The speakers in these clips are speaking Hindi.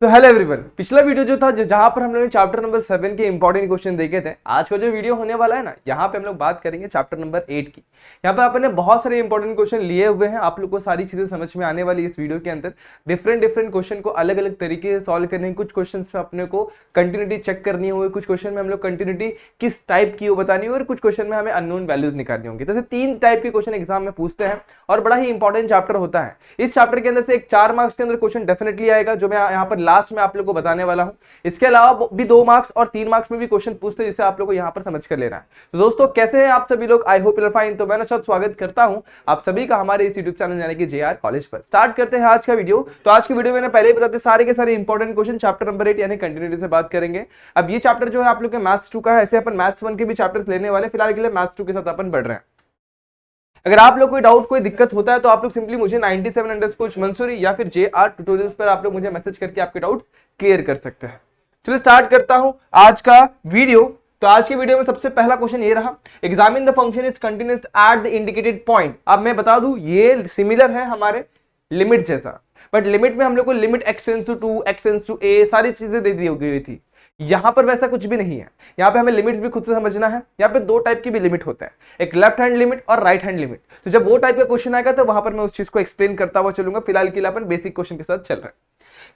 तो हेलो एवरीवन, पिछला वीडियो जो था जहां पर हम लोगों ने चैप्टर नंबर 7 के इंपॉर्टेंट क्वेश्चन देखे थे। आज का जो वीडियो होने वाला है ना, यहाँ पे हम लोग बात करेंगे चैप्टर नंबर 8 की। यहाँ पे आपने बहुत सारे इंपॉर्टेंट क्वेश्चन लिए हुए हैं, आप लोग को सारी चीजें समझ में आने वाली इस वीडियो के अंदर। डिफरेंट डिफरेंट क्वेश्चन को अलग अलग तरीके से सॉल्व करने, कुछ क्वेश्चन में अपने को कंटिन्यूटी चेक करनी होगी, कुछ क्वेश्चन में हम लोग कंटिन्यूटी किस टाइप की वो बतानी होगी और कुछ क्वेश्चन में हमें अननोन वैल्यूज निकालनी होंगी। जैसे 3 टाइप के क्वेश्चन एग्जाम में पूछते हैं और बड़ा ही इंपॉर्टेंट चैप्टर होता है। इस चैप्टर के अंदर से एक 4 मार्क्स के अंदर क्वेश्चन डेफिनेटली आएगा, जो मैं यहाँ पर लास्ट में आप लोग को बताने वाला हूं। इसके अलावा भी 2 मार्क्स और 3 मार्क्स में भी क्वेश्चन पूछते हैं, जिसे आप लोग को यहाँ पर समझ कर लेना है। तो दोस्तों, कैसे हैं आप सभी लोग? I hope you are fine. तो मैं अच्छा स्वागत करता हूं आप सभी का हमारे इस यूट्यूब चैनल यानी कि जेआर कॉलेज पर। स्टार्ट करते हैं आज का वीडियो। तो आज की वीडियो में पहले ही बताते सारे के सारे इंपॉर्टेंट क्वेश्चन चैप्टर नंबर 8 यानी कंटिन्यूटी से बात करेंगे। अब ये चैप्टर जो है आप लोग के मैथ्स 2 का है, ऐसे अपन मैथ्स 1 के भी चैप्टर्स लेने वाले। फिलहाल के लिए मैथ्स 2 के साथ अपन बढ़ रहे हैं। अगर आप लोग कोई डाउट कोई दिक्कत होता है तो आप लोग सिंपली मुझे 97_ मंसूरी या फिर जेआर ट्यूटोरियल्स पर आप लोग मुझे मैसेज करके आपके डाउट क्लियर कर सकते हैं। चलिए स्टार्ट करता हूं आज का वीडियो। तो आज के वीडियो में सबसे पहला क्वेश्चन ये रहा, examine the function is continuous at the indicated point. अब मैं बता दूं ये सिमिलर है हमारे लिमिट जैसा, बट लिमिट में हम लोग को limit x tends to 2, x tends to a सारी चीजें दे दी गई थी। यहां पर वैसा कुछ भी नहीं है। यहां पे हमें लिमिट्स भी खुद से समझना है। यहां पे 2 टाइप की भी लिमिट होते हैं, एक लेफ्ट हैंड लिमिट और राइट हैंड लिमिट। तो जब वो टाइप का क्वेश्चन आएगा तो वहां पर मैं उस चीज को एक्सप्लेन करता हुआ चलूंगा। फिलहाल के लिए अपन बेसिक क्वेश्चन के साथ चल रहे हैं।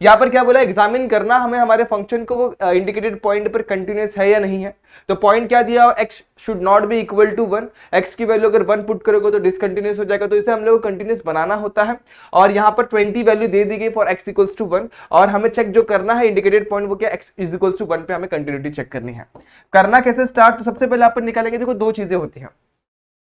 यहां पर क्या बोला, एग्जामिन करना हमें हमारे फंक्शन को वो इंडिकेटेड पॉइंट पर कंटिन्यूअस है या नहीं है। तो पॉइंट क्या दिया, x should not be equal to 1। x की वैल्यू अगर 1 पुट करोगे तो डिसकंटिन्यूअस हो जाएगा, तो इसे हम लोग को कंटिन्यूअस बनाना होता है। और यहां पर 20 वैल्यू दे दी गई फॉर x इक्वल्स टू 1, और हमें चेक जो करना है इंडिकेटेड पॉइंट वो क्या, x इज इक्वल्स टू 1 पे हमें कंटिन्यूटी चेक करनी है। करना कैसे स्टार्ट, तो सबसे पहले अपन निकालेंगे। देखो 2 चीजें होती हैं।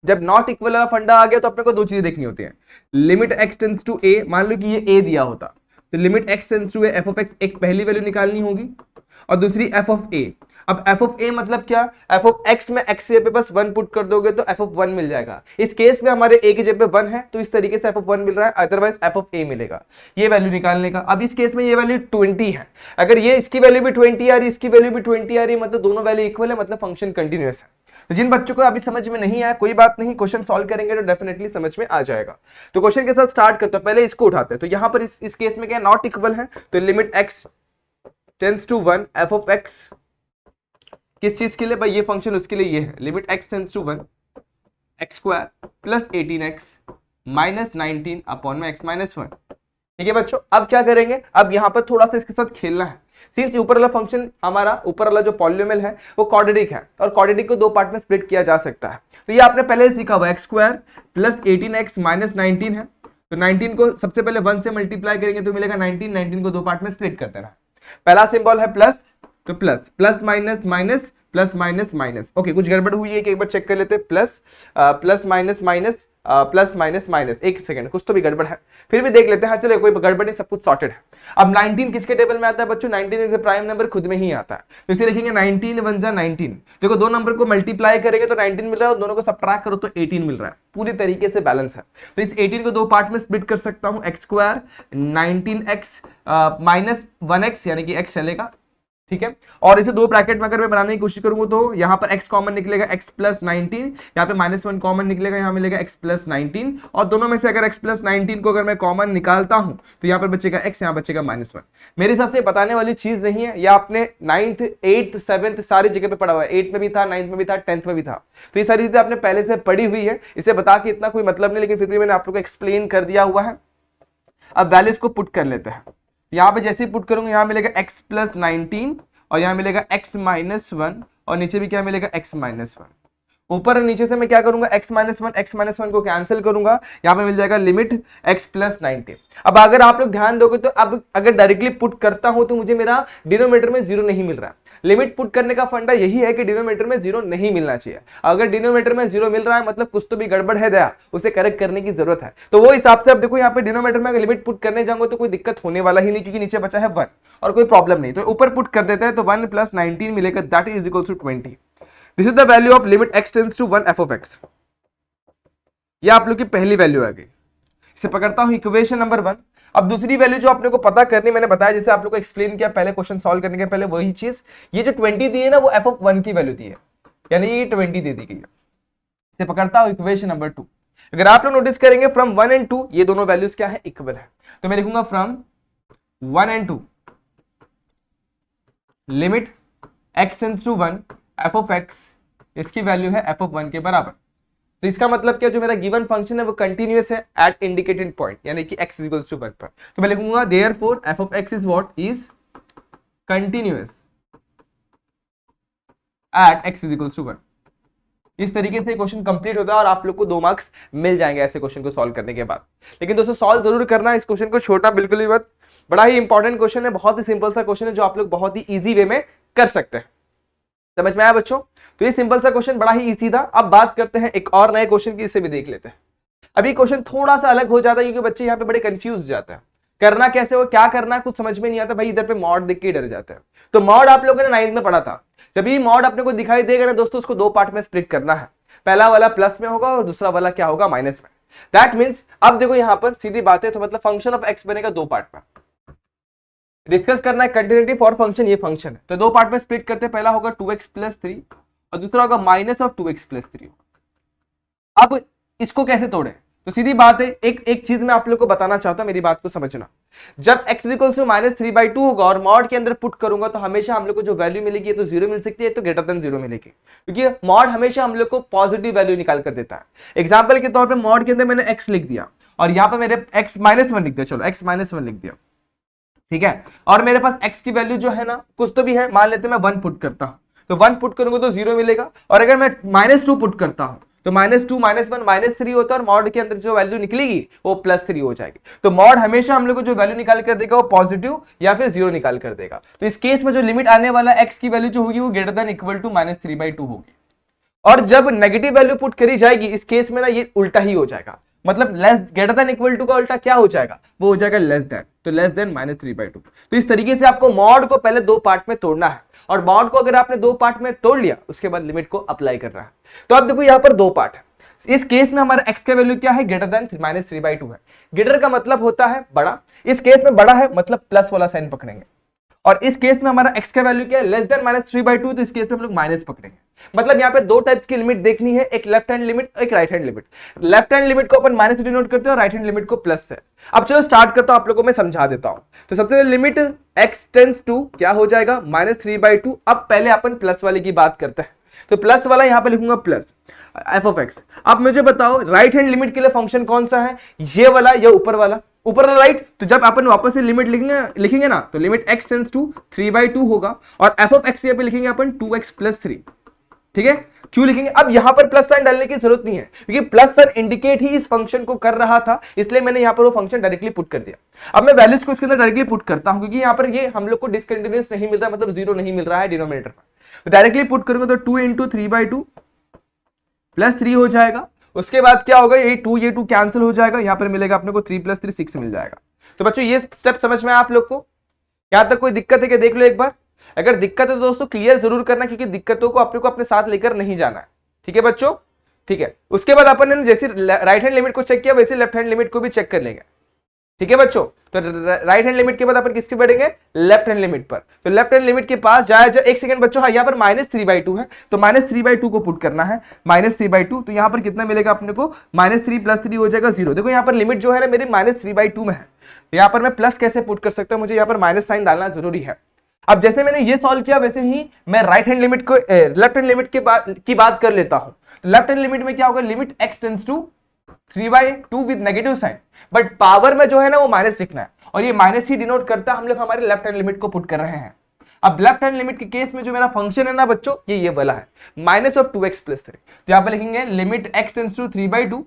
जब नॉट इक्वल वाला फंडा आ गया तो अपने को 2 चीजें देखनी होती है। Limit x tends to a, मान लो कि ये a दिया होता तो limit x tends to a f of x एक पहली वैल्यू निकालनी होगी और दूसरी f ऑफ a। अब f ऑफ a मतलब क्या, f ऑफ x में x पे बस 1 पुट कर दोगे तो f ऑफ 1 मिल जाएगा। इस केस में हमारे a की जगह पे 1 है तो इस तरीके से f ऑफ 1 मिल रहा है, अदरवाइज f ऑफ a मिलेगा। ये वैल्यू निकालने का। अब इस केस में ये वैल्यू 20 है, अगर ये इसकी वैल्यू भी 20 आ रही, इसकी वैल्यू भी 20 आ रही, मतलब दोनों वैल्यू इक्वल है, मतलब फंक्शन कंटिन्यूअस है। तो जिन बच्चों को अभी समझ में नहीं आया कोई बात नहीं, क्वेश्चन सॉल्व करेंगे तो डेफिनेटली समझ में आ जाएगा। तो क्वेश्चन के साथ स्टार्ट करते हैं। पहले इसको उठाते हैं। तो यहां पर इस केस में क्या नॉट इक्वल है, तो limit x tends to 1 f of x किस चीज के लिए भाई, ये फंक्शन उसके लिए ये है। Limit x tends to 1 x square plus 18x minus 19 upon में x माइनस 1। ठीक है बच्चों, अब क्या करेंगे, अब यहां पर थोड़ा सा इसके साथ खेलना है। सिंस ऊपर वाला फंक्शन हमारा ऊपर वाला जो पॉलिनोमियल है वो क्वाड्रेटिक है और क्वाड्रेटिक को 2 पार्ट में स्प्लिट किया जा सकता है। तो ये आपने पहले सीखा हुआ, x square plus 18x minus 19 है। तो 19 को सबसे पहले 1 से मल्टीप्लाई करेंगे तो मिलेगा 19 को 2 पार्ट में स्प्लिट कर देना। पहला सिंबल है प्लस, तो plus plus minus minus plus minus minus. Okay, कुछ गड़बड़ हुई है कि एक बार चेक कर लेते हैं। Plus plus minus minus plus minus minus, एक सेकंड कुछ तो भी गड़बड़ है, फिर भी देख लेते हैं। हाँ चलो, कोई गड़बड़ नहीं, सब कुछ सॉर्टेड है। अब 19 किसके टेबल में आता है बच्चों, 19 इज प्राइम नंबर, खुद में ही आता है। तो इसे लिखेंगे 19 1 जा 19। देखो 2 नंबर को मल्टीप्लाई करेंगे तो 19 मिल रहा है और दोनों को सब्ट्रैक्ट करो तो 18 मिल रहा है। पूरी तरीके से बैलेंस है। तो इस 18 को 2 पार्ट में स्प्लिट कर सकता हूं, x square 19x minus 1x यानी कि x चलेगा। ठीक है, और इसे 2 ब्रैकेट में अगर मैं बनाने की कोशिश करूंगा तो यहाँ पर x कॉमन निकलेगा, x प्लस 19, यहाँ पे माइनस 1 कॉमन निकलेगा, यहाँ मिलेगा x प्लस 19। और दोनों में से अगर x प्लस 19 को अगर मैं कॉमन निकालता हूं तो यहाँ पर बचेगा x, यहाँ बचेगा माइनस 1। मेरे हिसाब से बताने वाली चीज नहीं है, या आपने 9th 8th 7th सारी जगह पे पढ़ा हुआ है। 8th में भी था, 9th में भी था, 10th में भी था। तो ये सारी चीजें आपने पहले से पढ़ी हुई है, इसे बता के इतना कोई मतलब नहीं, लेकिन फिर भी मैंने आप लोग को एक्सप्लेन कर दिया हुआ है। अब वैल्यूज को पुट कर लेते हैं। यहाँ पे जैसे ही पुट करूंगा यहाँ मिलेगा x प्लस 19 और यहाँ मिलेगा x माइनस 1 और नीचे भी क्या मिलेगा, x माइनस 1। ऊपर और नीचे से मैं क्या करूंगा, x माइनस 1 को कैंसिल करूंगा, यहाँ पे मिल जाएगा लिमिट x प्लस 19। अब अगर आप लोग ध्यान दोगे तो अब अगर डायरेक्टली पुट करता हूं तो मुझे मेरा डिनोमिनेटर में 0 नहीं मिल रहा है। लिमिट पुट करने का फंडा यही है कि डिनोमिनेटर में 0 नहीं मिलना चाहिए। अगर डिनोमिनेटर में 0 मिल रहा है मतलब कुछ तो भी गड़बड़ है दया, उसे करेक्ट करने की जरूरत है। तो वो हिसाब से अब देखो यहाँ पे डिनोमिनेटर में अगर लिमिट पुट करने जाऊंगा तो कोई दिक्कत होने वाला ही नहीं, क्योंकि नीचे बचा है 1 और कोई प्रॉब्लम नहीं। तो ऊपर पुट कर देते हैं तो 1 प्लस 19 मिलेगा, that is equal to 20। This is the value of limit x tends to 1 f of x। ये आप लोग की पहली वैल्यू आ गई। इसे पकड़ता हूं इक्वेशन नंबर 1। अब दूसरी वैल्यू जो आपने को पता करनी, मैंने बताया जैसे आप लोग को एक्सप्लेन किया पहले क्वेश्चन सॉल्व करने के पहले, वही चीज। ये जो 20 दी है ना वो f ऑफ 1 की वैल्यू दी है, यानी ये 20 दे दी गई है। इसे पकड़ता हूं इक्वेशन नंबर 2। अगर आप लोग नोटिस करेंगे फ्रॉम 1 एंड 2 ये दोनों वैल्यूज क्या है, इक्वल है। तो मैं लिखूंगा from 1 and 2 limit x tends to 1 f of x, इसकी वैल्यू है f ऑफ 1 के बराबर। तो इसका मतलब क्या, जो मेरा गिवन फंक्शन है वो कंटिन्यूअस है एट इंडिकेटेड पॉइंट, यानी कि x इक्वल्स टू 1 पर। तो मैं लिखूंगा therefore f of x is what, is continuous at x equals to 1। इस तरीके से क्वेश्चन कंप्लीट होता है और आप लोग को 2 मार्क्स मिल जाएंगे ऐसे क्वेश्चन को सॉल्व करने के बाद। लेकिन दोस्तों सॉल्व जरूर करना इस क्वेश्चन को, छोटा बिल्कुल भी मत, बड़ा ही इंपॉर्टेंट क्वेश्चन है, बहुत ही सिंपल सा क्वेश्चन है जो आप लोग बहुत ही इजी वे में कर सकते हैं। समझ में आया बच्चों? तो ये सिंपल सा क्वेश्चन बड़ा ही इजी था। अब बात करते हैं एक और नए क्वेश्चन की, इसे भी देख लेते हैं। अभी क्वेश्चन थोड़ा सा अलग हो जाता है क्योंकि बच्चे यहाँ पे बड़े कंफ्यूज हो जाते हैं, करना कैसे हो, क्या करना है, कुछ समझ में नहीं आता भाई, इधर पे मॉड देख के डर जाते हैं। तो मॉड आप लोगों ने 9th में पढ़ा था, जब ये मॉड अपने को दिखाई देगा ना दोस्तों, उसको 2 पार्ट में स्प्लिट करना है। पहला वाला प्लस में होगा और दूसरा वाला क्या होगा, माइनस में। दैट मीन्स अब देखो यहाँ पर सीधी बात है, तो मतलब फंक्शन ऑफ एक्स बनेगा 2 पार्ट में। डिस्कस करना है कंटिन्यूटी फॉर फंक्शन, ये फंक्शन है, तो 2 पार्ट में स्प्लिट करते हैं। पहला होगा 2x प्लस 3 और दूसरा होगा माइनस ऑफ 2x प्लस 3। अब इसको कैसे तोड़े, तो सीधी बात है, एक चीज मैं आप लोग को बताना चाहता हूं, मेरी बात को समझना। जब x इक्वल टू -3/2 होगा और मॉड के अंदर पुट करूंगा तो हमेशा हम लोग को जो वैल्यू मिलेगी, तो 0 मिल सकती है, तो ग्रेटर देन 0 मिलेगी, क्योंकि मॉड हमेशा हम लोग को पॉजिटिव वैल्यू निकाल कर देता है। एग्जाम्पल के तौर पर मॉड के अंदर मैंने x लिख दिया और यहाँ पे मेरे x -1 लिख दिया, चलो x -1 लिख दिया, ठीक है, और मेरे पास x की वैल्यू जो है ना कुछ तो भी है, मान लेते मैं 1 पुट करता हूं, तो 1 पुट करूंगा तो 0 मिलेगा, और अगर मैं -2 पुट करता हूं तो -2 -1 -3 होता है, और मॉड के अंदर जो वैल्यू निकलेगी वो +3 हो जाएगी। तो मॉड हमेशा हम लोग को जो वैल्यू निकाल कर देगा वो पॉजिटिव या फिर 0 निकाल कर देगा। तो इस केस में जो लिमिट आने वाला x की वैल्यू जो होगी वो ग्रेटर देन इक्वल टू -3/2 होगी। और जब नेगेटिव वैल्यू पुट करी जाएगी इस केस में ना, ये उल्टा ही हो जाएगा, मतलब less greater than equal to का उल्टा क्या हो जाएगा, वो हो जाएगा लेस देन, तो लेस देन -3/2। तो इस तरीके से आपको मॉड को पहले 2 पार्ट में तोड़ना है, और मॉड को अगर आपने 2 पार्ट में तोड़ लिया उसके बाद लिमिट को अप्लाई करना है। तो अब देखो यहाँ पर 2 पार्ट है, इस केस में हमारा x का वैल्यू क्या है, ग्रेटर देन -3/2 है। ग्रेटर का मतलब होता है बड़ा, इस केस में बड़ा है मतलब प्लस वाला साइन पकड़ेंगे, और इस केस में हमारा x का वैल्यू क्या है, लेस देन -3/2, तो इस केस में हम लोग माइनस पकड़ेंगे। मतलब यहाँ पे 2 टाइप्स की लिमिट देखनी है, एक लेफ्ट हैंड लिमिट, एक right hand limit. Left hand limit को अपन माइनस से डिनोट करते हैं और राइट हैंड लिमिट को प्लस से। अब चलो स्टार्ट करता हूं, आप लोगों को मैं समझा देता हूं। तो सबसे पहले लिमिट x टेंड्स टू क्या हो जाएगा, -3/2। अब पहले अपन प्लस वाले की बात करते हैं, तो प्लस वाला यहां पे लिखूंगा प्लस f ऑफ x। अब मुझे बताओ राइट हैंड लिमिट के लिए फंक्शन कौन सा है, ये वाला या ऊपर वाला, ऊपर वाला राइट। तो जब अपन वापस से लिमिट लिखेंगे ना, तो लिमिट x टेंड्स टू 3/2 होगा, और f ऑफ x यहाँ पे लिखेंगे अपन 2x प्लस 3, ठीक है। क्यों लिखेंगे, अब यहां पर प्लस साइन डालने की जरूरत नहीं है, क्योंकि प्लस साइन इंडिकेट ही इस फंक्शन को कर रहा था, इसलिए मैंने यहां पर वो फंक्शन डायरेक्टली पुट कर दिया। अब मैं वैल्यूज को इसके अंदर डायरेक्टली पुट करता हूं, क्योंकि यहां पर ये हम लोग को डिसकंटिन्यूअस नहीं मिल रहा, मतलब 0 नहीं मिल रहा है डिनोमिनेटर पर। डायरेक्टली पुट करूंगा तो 2 × 3/2 प्लस 3 हो जाएगा। उसके बाद क्या होगा, ये 2 कैंसिल हो जाएगा, यहां पर मिलेगा अपने को 3 + 3 6 मिल जाएगा। तो बच्चों ये स्टेप समझ में आया आप लोग को, यहां तक कोई दिक्कत है क्या, देख लो एक बार। अगर दिक्कत है तो दोस्तों क्लियर जरूर करना, क्योंकि दिक्कतों को अपने को अपने साथ लेकर नहीं जाना है, ठीक है बच्चों, ठीक है। उसके बाद अपन ने जैसे राइट हैंड लिमिट को चेक किया वैसे लेफ्ट हैंड लिमिट को भी चेक कर लेंगे, ठीक है बच्चों। तो राइट हैंड लिमिट के बाद अपन किसके बढ़ेंगे, लेफ्ट हैंड लिमिट पर। तो लेफ्ट हैंड लिमिट के पास जाए, एक सेकंड बच्चों, हाँ यहाँ पर -3/2 है, तो -3/2 को पुट करना है, -3/2। तो यहाँ पर कितना मिलेगा अपने को, -3 + 3 हो जाएगा 0। देखो यहाँ पर लिमिट जो है ना मेरी -3/2 में है, यहाँ पर मैं प्लस कैसे पुट कर सकता हूँ, मुझे यहाँ पर माइनस साइन डालना जरूरी है। अब जैसे मैंने ये सॉल्व किया वैसे ही मैं राइट हैंड लिमिट को लेफ्ट हैंड लिमिट की बात कर लेता हूं। तो लेफ्ट हैंड लिमिट में क्या होगा, limit x tends to 3/2 with negative sign, but power में जो है ना वो माइनस लिखना है, और ये माइनस ही डिनोट करता है हम लोग हमारे लेफ्ट हैंड लिमिट को पुट कर रहे हैं। अब लेफ्ट हैंड लिमिट के केस में जो मेरा फंक्शन है ना बच्चों, ये वाला है, -2x + 3। तो यहां पर लिखेंगे लिमिट x टेंड्स टू 3/2,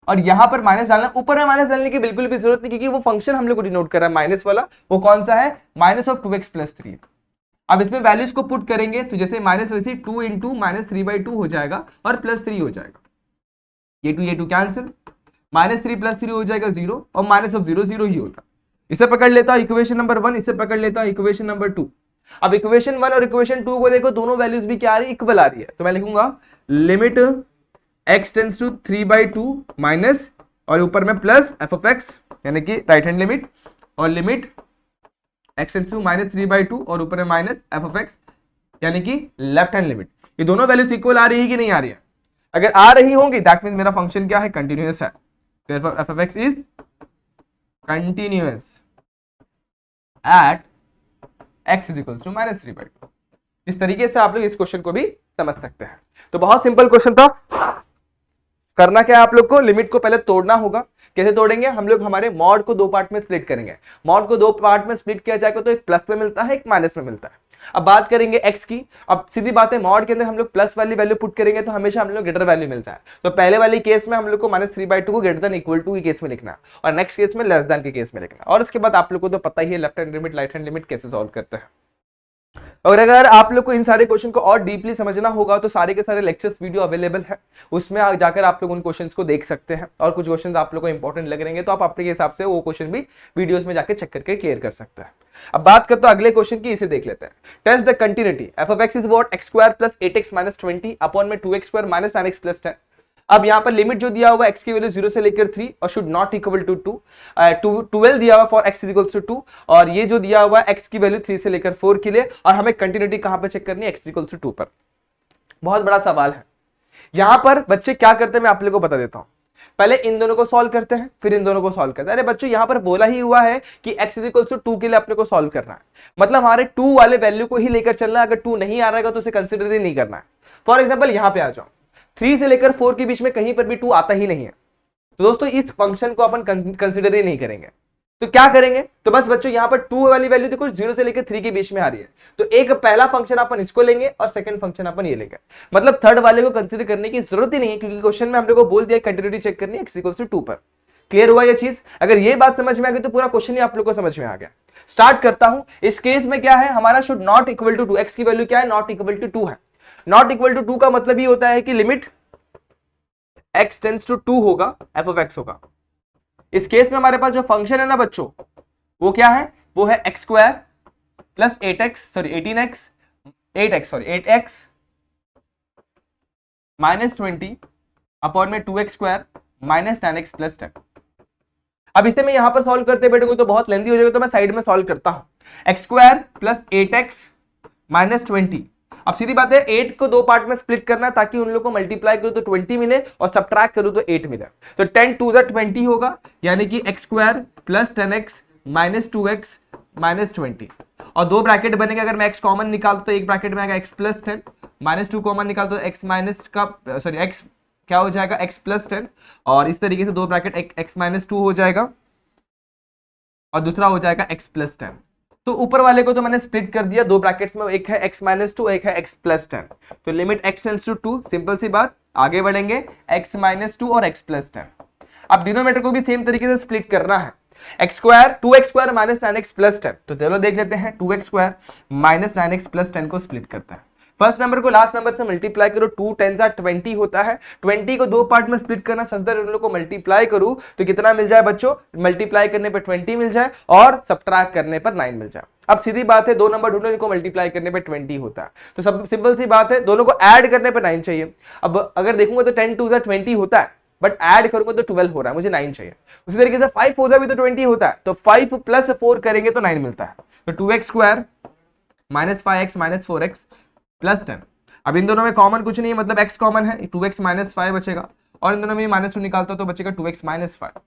और यहां पर माइनस डालना, ऊपर में माइनस डालने की बिल्कुल भी जरूरत नहीं, क्योंकि वो फंक्शन हम लोग को डिनोट कर रहा है माइनस वाला, वो कौन सा है, -2x + 3। अब इसमें वैल्यूज को पुट करेंगे तो जैसे माइनस वैसे 2 × -3/2 हो जाएगा और +3 हो जाएगा, ये 2 कैंसिल, -3 + 3 हो जाएगा 0, और -0 0 ही होता। इसे पकड़ लेता हूं इक्वेशन नंबर 1, इसे पकड़ लेता हूं इक्वेशन नंबर 2। अब इक्वेशन 1 और इक्वेशन 2 को देखो, दोनों वैल्यूज भी क्या आ रही है, इक्वल आ रही है। तो मैं लिखूंगा limit x tends to 3/2 minus, और ऊपर में प्लस f ऑफ x, यानी कि राइट हैंड लिमिट, और लिमिट x टेंड्स टू -3/2 और ऊपर में माइनस f ऑफ x, यानी कि लेफ्ट हैंड लिमिट। ये दोनों वैल्यूज इक्वल आ रही है कि नहीं आ रही है, अगर आ रही होंगी दैट मींस मेरा फंक्शन क्या है, कंटिन्यूअस है। therefore f of x is continuous at x is equal to -3/2। इस तरीके से आप लोग इस क्वेश्चन को भी समझ सकते हैं। तो बहुत सिंपल क्वेश्चन था। करना क्या है आप लोग को, लिमिट को पहले तोड़ना होगा। कैसे तोड़ेंगे हम लोग, हमारे मॉड को दो पार्ट में स्प्लिट करेंगे। मॉड को दो पार्ट में स्प्लिट किया जाएगा तो एक प्लस में मिलता है, एक माइनस में मिलता है। अब बात करेंगे x की। अब सीधी बात है, मॉड के अंदर हम लोग प्लस वाली वैल्यू पुट करेंगे तो हमेशा हम लोग ग्रेटर वैल्यू मिलता है। तो पहले वाली केस में हम लोग को -3/2 को ग्रेटर देन इक्वल टू के केस में लिखना है, और नेक्स्ट केस में लेस देन के केस में लिखना है। और उसके बाद आप लोग को तो पता ही है left hand limit right hand limit कैसे सॉल्व करते हैं। और अगर आप लोग को इन सारे क्वेश्चन को और डीपली समझना होगा तो सारे के सारे लेक्चर्स वीडियो अवेलेबल है, उसमें जाकर आप लोग उन क्वेश्चंस को देख सकते हैं। और कुछ क्वेश्चंस आप लोग को इंपॉर्टेंट लग रहे हैं तो आप अपने हिसाब से वो क्वेश्चन भी वीडियोस में जाकर चेक करके क्लियर कर सकते हैं। अब बात करते हैं अगले क्वेश्चन की, इसे देख लेते हैं। Test the continuity f of x is what x² + 8x - 20 upon में 2x² - 9x + 10। अब यहाँ पर लिमिट जो दिया हुआ है x की वैल्यू 0 से लेकर 3 और शुड नॉट इक्वल टू 2, 12 दिया हुआ फॉर x इक्वल्स टू 2, और ये जो दिया हुआ है x की वैल्यू 3 से लेकर 4 के लिए, और हमें कंटिन्यूटी कहां पर चेक करनी है, x इक्वल्स टू 2 पर। बहुत बड़ा सवाल है। यहां पर बच्चे क्या करते हैं मैं आप लोगों को बता देता हूं। पहले इन दोनों को सॉल्व करते हैं, फिर इन दोनों को सॉल्व करते हैं। अरे बच्चों यहां पर बोला ही हुआ है कि x इक्वल्स टू 2 के लिए अपने को सॉल्व करना है, मतलब हमारे 2 वाले वैल्यू को ही लेकर चलना है। अगर 2 नहीं आ रहा है तो उसे कंसिडर ही नहीं करना है। फॉर एग्जाम्पल यहां पे आ जाओ, 3 से लेकर 4 के बीच में कहीं पर भी 2 आता ही नहीं है, तो दोस्तों इस फंक्शन को अपन कंसिडर ही नहीं करेंगे। तो क्या करेंगे, तो बस बच्चों यहां पर 2 वाली वैल्यू देखो 0 से लेकर 3 के बीच में आ रही है, तो एक पहला फंक्शन अपन इसको लेंगे और सेकंड फंक्शन अपन ये लेंगे। मतलब थर्ड वाले को कंसिडर करने की जरूरत ही नहीं है, क्योंकि क्वेश्चन में हम लोग को बोल दिया कंटिन्यूटी चेक करनी है x इक्वल्स टू 2 पर। क्लियर हुआ ये चीज? अगर ये बात समझ में आ गई तो पूरा क्वेश्चन ही आप लोग को समझ में आ गया। स्टार्ट करता हूं। इस केस में क्या है, हमारा should not equal to 2, x की वैल्यू क्या है, नॉट इक्वल टू 2 है। नॉट इक्वल टू 2 का मतलब ये होता है कि लिमिट x टेंड्स टू 2 होगा, f ऑफ x होगा। इस केस में हमारे पास जो फंक्शन है ना बच्चों, वो क्या है, वो है x² + 8x - 20 अपॉन में 2x² - 9x + 10। अब इसे मैं यहां पर सॉल्व करते बैठूंगा तो बहुत लेंदी हो जाएगा, तो मैं साइड में सॉल्व करता हूं। x² + 8x - 20। अब सीधी बात है 8 को दो पार्ट में स्प्लिट करना ताकि उन लोगों को मल्टीप्लाई करूं तो 20 मिले और सब्ट्रैक्ट करूं तो 8 मिले। तो 10 2 20 होगा, यानी कि x² + 10x - 2x - 20, और दो ब्रैकेट बनेंगे। अगर मैं x कॉमन निकालता तो एक ब्रैकेट में आएगा x + 10, -2 कॉमन निकालता तो x क्या हो जाएगा, x + 10, और इस तरीके से दो ब्रैकेट x - 2 हो जाएगा और दूसरा हो जाएगा x + 10। तो ऊपर वाले को तो मैंने स्प्लिट कर दिया दो ब्रैकेट्स में, एक है x - 2, एक है x + 10। तो limit x tends to 2, simple सी बात, आगे बढ़ेंगे x - 2 और x + 10। अब डिनोमिनेटर को भी सेम तरीके से स्प्लिट करना है, x² 2x² - 9x + 10। तो चलो देख लेते हैं, 2x² - 9x + 10 को स्प्लिट करता है। फर्स्ट नंबर को लास्ट नंबर से मल्टीप्लाई करो, 2 10 20 होता है। 20 को दो पार्ट में स्प्लिट करना, सचदर उन लोगों को मल्टीप्लाई करूं तो कितना मिल जाए बच्चों, मल्टीप्लाई करने पे 20 मिल जाए और सब्ट्रैक्ट करने पर 9 मिल जाए। अब सीधी बात है, दो नंबर ढूंढो इनको मल्टीप्लाई करने पे 20 होता है, तो सब सिंपल सी बात है, दोनों को ऐड करने पे 9 चाहिए। अब अगर देखूंगा तो 10 2 20 होता है, बट ऐड करूंगा तो 12 हो रहा है, मुझे 9 चाहिए। उसी तरीके से 5 हो जाए भी तो 20 होता है, तो 5 + 4 करेंगे तो 9 मिलता है। तो 2x² - 5x - 4x + 10। अब इन दोनों में कॉमन कुछ नहीं है, मतलब x कॉमन है, 2x - 5 बचेगा, और इन दोनों में -2 निकालता तो बचेगा 2x - 5,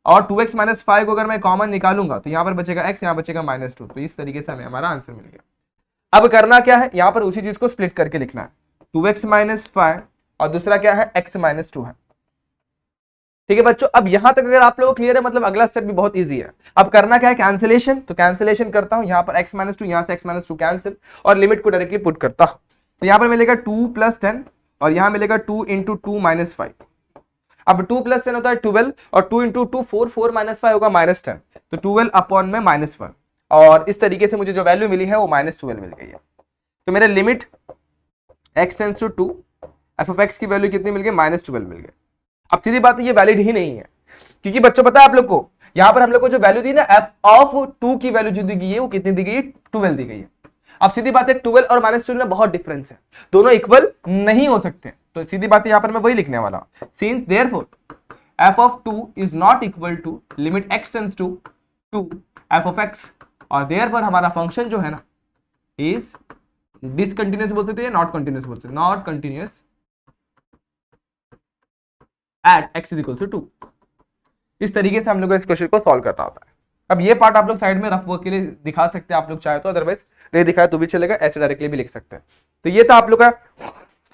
और 2x - 5 को अगर मैं कॉमन निकालूंगा तो यहां पर बचेगा x, यहां बचेगा -2। तो इस तरीके से हमें हमारा आंसर मिल गया। अब करना क्या है, यहां पर उसी चीज को स्प्लिट करके लिखना है, 2x - 5 और दूसरा क्या है, x - 2 है। ठीक है बच्चों, अब यहां तक अगर आप लोगों को क्लियर है, मतलब अगला स्टेप भी बहुत इजी है। अब करना क्या है, कैंसिलेशन। तो कैंसिलेशन करता हूं, यहां पर x - 2, यहां से x - 2 कैंसिल, और लिमिट को डायरेक्टली पुट करता हूं। तो यहां पर मिलेगा 2 + 10 और यहां मिलेगा 2 × 2 - 5। अब 2 + 10 होता है 12, और 2 × 2 4 4 - 5 होगा -10, तो 12 अपॉन में -1, और इस तरीके से मुझे जो वैल्यू मिली है वो -12 मिल गई है। तो मेरे limit x tends to 2, f of x की वैल्यू कितनी मिल गई, -12 मिल गई। अब सीधी बात है ये वैलिड ही नहीं है, क्योंकि बच्चों पता है आप लोग को, यहां पर हम लोग को जो वैल्यू दी ना f ऑफ 2 की वैल्यू जो दी गई है वो कितनी दी गई है, 12 दी गई है। अब सीधी बात है 12 और -12 में बहुत डिफरेंस है, दोनों इक्वल नहीं हो सकते। तो सीधी बात है यहां पर मैं वही लिखने वाला हूं, since therefore f of 2 is not equal to limit x tends to 2 f of x, और देयरफॉर हमारा फंक्शन जो है ना इज डिसकंटिन्यूअस बोल सकते हैं, नॉट कंटिन्यूअस बोल सकते हैं, नॉट कंटिन्यूअस एट x = 2। इस तरीके से हम लोग को इस क्वेश्चन को सॉल्व करना होता है। अब ये पार्ट आप लोग साइड में रफ वर्क के लिए दिखा सकते हैं आप लोग चाहे तो, अदरवाइज नहीं दिखाया तो भी चलेगा, ऐसे डायरेक्टली भी लिख सकते हैं। तो ये था आप लोग का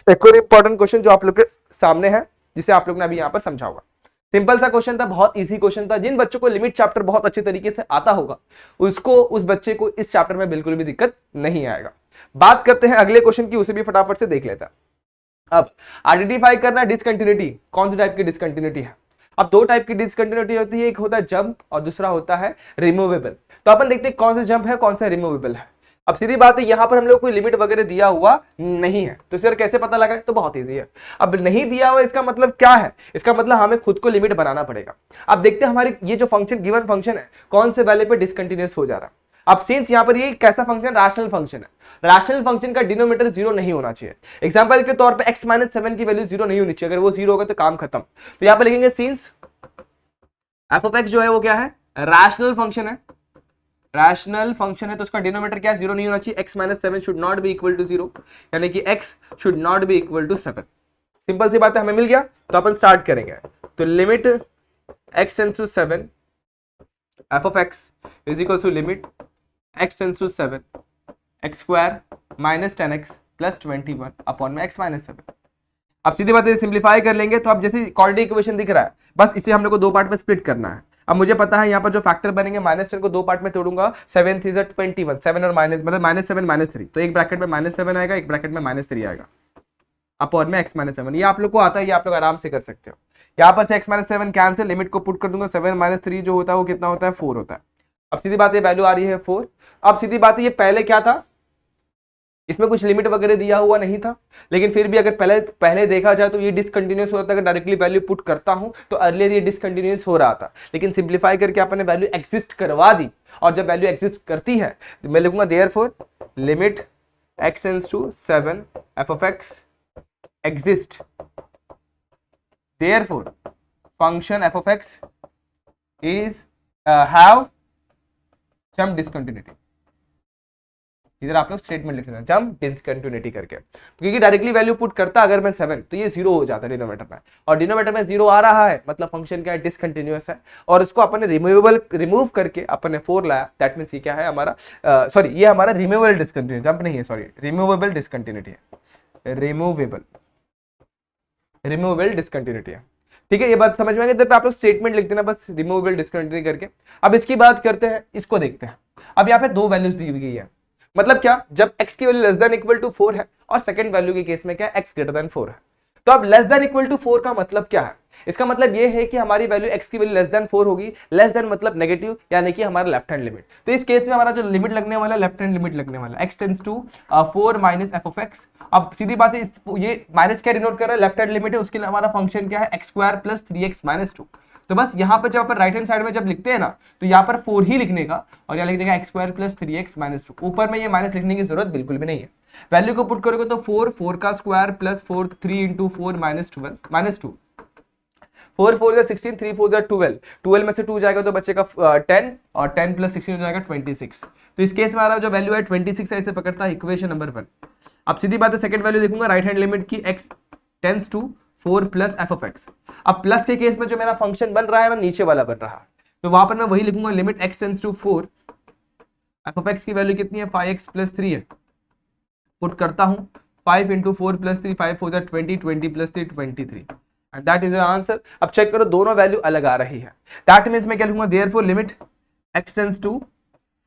एक और इंपॉर्टेंट क्वेश्चन जो आप लोग के सामने है, जिसे आप लोग ने अभी यहाँ पर समझा होगा। सिंपल सा क्वेश्चन था, बहुत इजी क्वेश्चन था। जिन बच्चों को लिमिट चैप्टर बहुत अच्छे तरीके से आता होगा उसको, उस बच्चे को इस चैप्टर में बिल्कुल भी दिक्कत नहीं आएगा। बात करते हैं अगले क्वेश्चन की, उसे भी फटाफट से देख लेता है। अब आइडेंटिफाई करना डिसकंटिन्यूटी, कौन सी टाइप की डिसकंटिन्यूटी है। अब दो टाइप की डिसकंटिन्यूटी होती है, एक होता है जंप और दूसरा होता है रिमूवेबल। तो अपन देखते हैं कौन सा जंप है कौन सा रिमूवेबल है। अब सीधी बात है, यहां पर हम लोग कोई लिमिट वगैरह दिया हुआ नहीं है, तो सर कैसे पता लगा, तो बहुत इजी है। अब नहीं दिया हुआ इसका मतलब क्या है, इसका मतलब हमें खुद को लिमिट बनाना पड़ेगा। अब देखते हैं हमारी ये जो फंक्शन गिवन फंक्शन है कौन से वैल्यू पे डिसकंटिन्यूअस हो जा रहा है। अब सिंस यहाँ पर ये कैसा फंक्शन, रैशनल फंक्शन है, रैशनल फंक्शन का डिनोमिनेटर जीरो नहीं होना चाहिए। एग्जांपल के तौर पे x - 7 की वैल्यू जीरो नहीं होनी चाहिए, अगर वो जीरो होगा तो काम खत्म। तो यहाँ पे लिखेंगे सिंस f of x जो है वो क्या है, रैशनल फंक्शन है, रैशनल फंक्शन है, तो उसका डिनोमिनेटर क्या है, जीरो नहीं होना चाहिए। x - 7 should not be equal to zero, यानी कि x should not be equal to 7। Simple सी बात है, हमें मिल गया। तो अपन स्टार्ट करेंगे। तो limit x tends to 7 f of x is equal to limit x tends to 7 x square minus 10x plus 21 upon में x - 7। अब सीधी बात है सिंप्लीफाई कर लेंगे, तो अब जैसे क्वाड्रेटिक इक्वेशन दिख रहा है, बस इसे हम लोग को दो पार्ट में स्प्लिट करना है। अब मुझे पता है यहाँ पर जो फैक्टर बनेंगे, -10 को दो पार्ट में तोड़ूंगा, 7 3 = 21, 7 और माइनस मतलब -7 - 3, तो एक ब्रैकेट में -7 आएगा, एक ब्रैकेट में -3 आएगा अपॉन में x - 7। ये आप लोग को आता है, ये आप लोग आराम से कर सकते हो। यहाँ पर से x - 7 कैंसिल, लिमिट को पुट कर दूंगा, 7 - 3 जो होता है वो कितना होता है, 4 होता है। अब सीधी बात है वैल्यू आ रही है 4। अब सीधी बात है ये पहले क्या था, इसमें कुछ लिमिट वगैरह दिया हुआ नहीं था, लेकिन फिर भी अगर पहले देखा जाए तो ये डिसकंटिन्यूअस हो रहा था। अगर डायरेक्टली वैल्यू पुट करता हूं तो अर्लियर ये डिसकंटिन्यूअस हो रहा था, लेकिन सिंप्लीफाई करके आपने वैल्यू एग्जिस्ट करवा दी। और जब वैल्यू एग्जिस्ट करती है तो मैं लिखूंगा therefore limit x tends to 7 f of x exist, therefore function f of x is have some discontinuity. इधर आप लोग स्टेटमेंट लिख देना जंप डिसकंटिन्यूटी करके, क्योंकि डायरेक्टली वैल्यू पुट करता अगर मैं 7 तो ये 0 हो जाता है डिनोमिनेटर में, और डिनोमिनेटर में 0 आ रहा है मतलब फंक्शन क्या है, डिसकंटिन्यूअस है। और इसको अपन ने रिमूव करके अपन ने 4 लाया, दैट मींस ये क्या है हमारा, सॉरी ये हमारा रिमूवेबल डिसकंटिन्यूटी, जंप नहीं है सॉरी, रिमूवेबल डिसकंटिन्यूटी है, रिमूवेबल डिसकंटिन्यूटी है। ठीक है, ये बात समझ में आ गई। इधर पे आप लोग स्टेटमेंट लिख देना बस रिमूवेबल डिसकंटिन्यूटी करके। अब इसकी बात करते हैं, इसको देखते हैं। अब यहाँ पे दो वैल्यूज दी गई है, मतलब क्या, जब x की value less than equal to 4 है और सेकंड वैल्यू के केस में क्या x ग्रेटर देन 4 है। तो अब लेस देन इक्वल टू 4 का मतलब क्या है, इसका मतलब ये है कि हमारी वैल्यू x की वैल्यू लेस देन 4 होगी। लेस देन मतलब नेगेटिव, यानी कि हमारा लेफ्ट हैंड लिमिट। तो इस केस में हमारा जो लिमिट लगने वाला है, लेफ्ट हैंड लिमिट लगने वाला है, x tends to 4 minus f of x। अब सीधी बात है, ये माइनस क्या डिनोट कर रहा है, लेफ्ट हैंड लिमिट है, उसके लिए हमारा फंक्शन क्या है, x square plus 3x minus 2। तो बस यहाँ पर जब राइट हैंड साइड में जब लिखते हैं ना, तो यहाँ पर 4 ही लिखने का, और यहाँ लिखने का x square plus 3x minus 2। ऊपर में ये माइनस लिखने की जरूरत बिल्कुल भी नहीं है। वैल्यू को पुट करोगे तो 4 का स्क्वायर प्लस 4 3 इंटू 4 माइनस 2 4 4 जा 16, 3 4 जा 12, 12 में से 2 जाएगा तो बचेगा 10, और 10 प्लस 16 हो जाएगा 26। तो इस केस में हमारा जो वैल्यू है 26 है, इसे पकड़ता है इक्वेशन नंबर 1। अब सीधी बात है सेकंड वैल्यू देखूंगा, राइट हैंड लिमिट की x tends to 4 plus f of x। अब प्लस के केस में जो मेरा फंक्शन बन रहा है ना, नीचे वाला बन रहा है, तो वहां पर मैं वही लिखूंगा, limit x tends to 4 f of x की वैल्यू कितनी है, 5x प्लस 3 है। पुट करता हूं 5 into 4 plus 3, 5 4 20, 20 plus 3 23, and that is your answer. अब चेक करो दोनों वैल्यू अलग आ रही है, दैट मींस मैं क्या लिखूंगा, therefore limit x tends to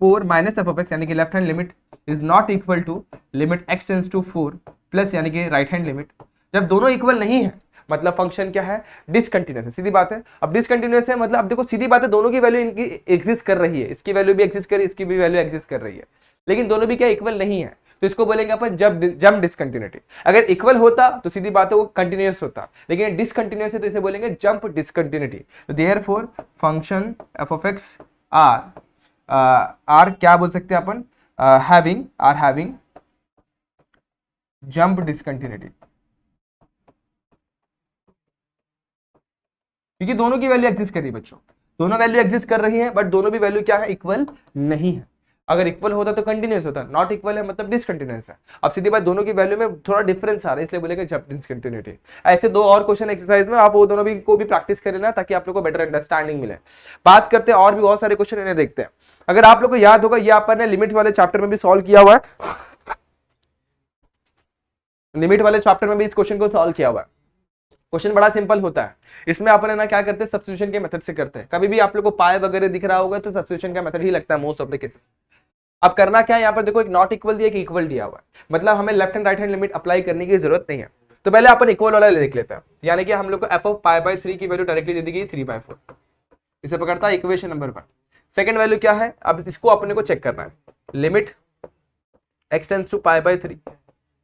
4 minus f of x, यानी कि left hand limit is not equal to limit x tends to 4 plus, यानी कि राइट हैंड लिमिट। जब दोनों इक्वल नहीं है मतलब फंक्शन क्या है, डिसकंटिन्यूअस है, सीधी बात है। अब डिसकंटिन्यूअस है मतलब अब देखो सीधी बात है, दोनों की वैल्यू इनकी एग्जिस्ट कर रही है, इसकी वैल्यू भी एग्जिस्ट कर रही है, इसकी भी वैल्यू एग्जिस्ट कर रही है, लेकिन दोनों भी क्या इक्वल नहीं है, तो इसको बोलेंगे अपन जंप डिसकंटिन्यूटी। अगर इक्वल होता तो सीधी बात है वो कंटिन्यूअस होता, लेकिन डिसकंटिन्यूअस है तो इसे बोलेंगे जंप डिसकंटिन्यूटी। तो therefore function f of x are क्या बोल सकते हैं अपन, हैविंग जंप डिसकंटिन्यूटी, क्योंकि दोनों की वैल्यू एग्जिस्ट कर रही है बच्चों, दोनों वैल्यू एग्जिस्ट कर रही है, बट दोनों भी वैल्यू क्या है, इक्वल नहीं है। अगर इक्वल होता तो कंटिन्यूस होता, नॉट इक्वल है मतलब डिसकंटिन्यूस है। अब सीधी बात दोनों की वैल्यू में थोड़ा डिफरेंस आ रहा है, इसलिए बोलेगा जब डिसकंटिन्यूटी। ऐसे दो और क्वेश्चन एक्सरसाइज में आप वो दोनों भी को भी प्रैक्टिस करें ना, ताकि आप लोग को बेटर अंडरस्टैंडिंग मिले। बात करते हैं और भी बहुत सारे क्वेश्चन, इन्हें देखते हैं। अगर आप लोग को याद होगा, ये अपन ने लिमिट वाले चैप्टर में भी सॉल्व किया हुआ है, लिमिट वाले चैप्टर में भी इस क्वेश्चन को सॉल्व किया हुआ है। क्वेश्चन बड़ा सिंपल होता है, इसमें अपन है ना क्या करते हैं, सब्स्टिट्यूशन के मेथड से करते हैं। कभी भी आप लोग को पाए वगैरह दिख रहा होगा तो सब्स्टिट्यूशन का मेथड ही लगता है मोस्ट ऑफ द केसेस। अब करना क्या है, यहाँ पर देखो एक नॉट इक्वल दिया, एक इक्वल दिया हुआ है, मतलब हमें left and right hand limit apply करने की जरूरत नहीं है। तो पहले अपन इक्वल वाला देख लेते हैं, यानी कि हम लोग को एफ ऑफ पाई बाई 3 की वैल्यू डायरेक्टली दे दी गई 3/4, इसे पकड़ता है इक्वेशन नंबर 1। सेकंड वैल्यू क्या है, अब इसको अपने को चेक करना है, limit x tends to pi by 3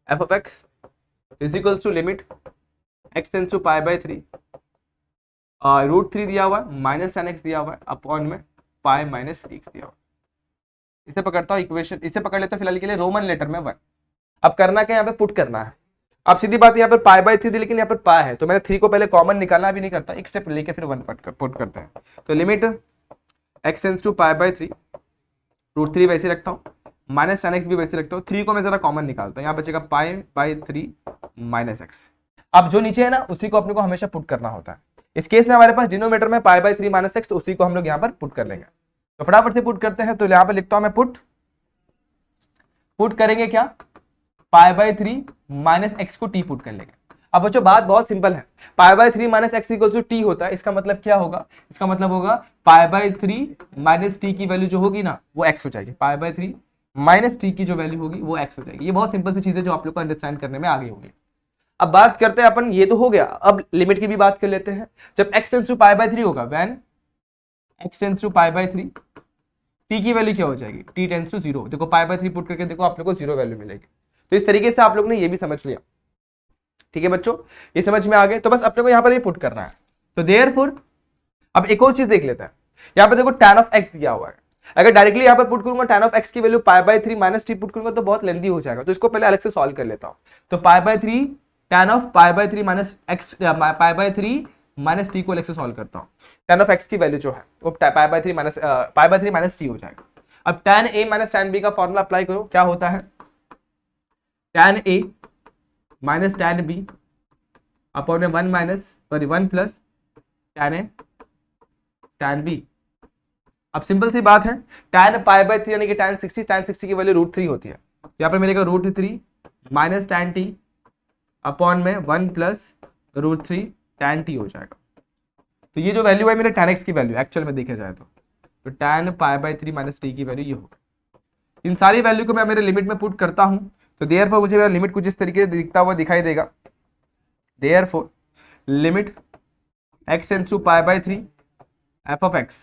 f of x is equals to limit x tends to pi by 3 √3 दिया हुआ है माइनस tan x दिया हुआ है अपॉन में पाई माइनस x दिया हुआ है। इसे पकड़ता हूँ इक्वेशन, इसे पकड़ लेते हैं फिलहाल के लिए रोमन लेटर में 1। अब करना क्या, यहाँ पे पुट करना है। अब सीधी बात, यहाँ पर पाई बाई 3 थी लेकिन यहाँ पर पाई है, तो मैंने 3 को पहले कॉमन निकालना भी नहीं करता, एक स्टेप लेके फिर 1 पुट करते हैं। तो limit x tends to pi by 3 √3 वैसे रखता हूँ, माइनस tan x भी वैसे रखता हूँ, 3 को मैं जरा कॉमन निकालता हूँ, यहाँ बचेगा पाई बाई 3 माइनस x। अब जो नीचे है ना उसी को अपने को हमेशा पुट करना होता है। इस केस में हमारे पास डिनोमिनेटर में पाई बाई 3 माइनस x, तो उसी को हम लोग यहाँ पर पुट कर लेंगे। तो फटाफट से पुट करते हैं, तो यहाँ पर लिखता हूं मैं पुट करेंगे क्या, पाई बाई 3 माइनस एक्स को टी पुट कर लेंगे। अब बच्चों बात बहुत सिंपल है, pi by 3 minus x equal to t होता है, इसका मतलब क्या होगा, इसका मतलब होगा पाई बाई 3 माइनस टी की वैल्यू जो होगी ना वो एक्स हो जाएगी, पाई बाई 3 माइनस टी की जो वैल्यू होगी वो एक्स हो जाएगी। ये बहुत सिंपल सी चीजें जो आप लोग को अंडरस्टैंड करने में आगे होगी। अब बात करते हैं अपन, ये तो हो गया, अब लिमिट की भी बात कर लेते हैं। जब x tends to pi by 3 होगा, when x tends to pi by 3 t की वैल्यू क्या हो जाएगी, t टेंड्स टू 0। देखो पाई बाई 3 पुट करके देखो आप लोग को 0 वैल्यू मिलेगी। तो इस तरीके से आप लोग ने ये भी समझ लिया, ठीक है बच्चों, ये समझ में आ गए। तो बस अपने को यहाँ पर ये पुट करना है। तो देयरफॉर अब एक और चीज देख लेते हैं, यहाँ पे देखो tan ऑफ x दिया हुआ है, अगर डायरेक्टली यहाँ पर पुट करूंगा tan ऑफ x की value pi by 3 minus T put करूंगा तो बहुत लेंदी हो जाएगा, तो इसको पहले अलग से सॉल्व कर लेता हूँ। तो पाई by 3 tan of pi by 3 minus x, pi by 3 minus T को अलग से सॉल्व करता हूँ। tan ऑफ x की वैल्यू जो है वो पाई बाई 3 माइनस टी हो जाएगा। अब tan a minus tan b का फॉर्मूला अप्लाई करो, क्या होता है, tan a minus tan b upon में 1 plus tan a tan b। अब सिंपल सी बात है, tan पाई बाई 3 यानी कि tan 60 की वैल्यू √3 होती है, यहाँ पर मिलेगा √3 माइनस tan t अपॉन में 1 प्लस √3 tan t हो जाएगा। तो ये जो वैल्यू है मेरे tan x की वैल्यू एक्चुअल में देखा जाए तो tan pi by 3 minus t की वैल्यू ये होगा। इन सारी वैल्यू को मैं मेरे लिमिट में पुट करता हूं, तो देयरफॉर मुझे मेरा लिमिट कुछ इस तरीके से दिखता हुआ दिखाई देगा। Therefore limit x tends to pi by 3 f of x,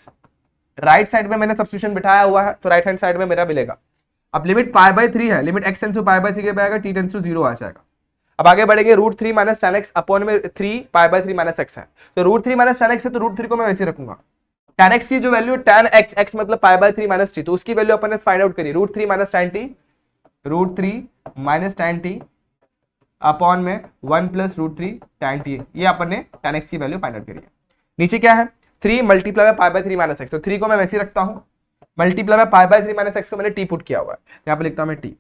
right side में मैंने सब्स्टिट्यूशन बिठाया हुआ है तो राइट हैंड साइड में मेरा मिलेगा। अब लिमिट पाई बाई 3 है, limit x tends to pi by 3 के आएगा, t टेंड्स टू 0 आ जाएगा। अब आगे बढ़ेंगे, √3 माइनस tan x अपॉन में 3 पाई बाई 3 माइनस x है, तो √3 माइनस tan x है तो √3 को मैं वैसे रखूंगा। tan x की जो वैल्यू tan x मतलब पाई बाई 3 माइनस t, तो उसकी वैल्यू अपन ने फाइंड आउट करी, √3 minus tan t, √3 minus tan t upon में 1 प्लस √3 tan t, ये अपन ने tan x की वैल्यू फाइंड आउट करी है। नीचे क्या है, 3 multiply by pi by 3 minus x, तो 3 को मैं वैसे रखता हूं, multiply by pi by 3 minus x को मैंने टी पुट किया हुआ है, यहाँ पे लिखता हूं मैं टी।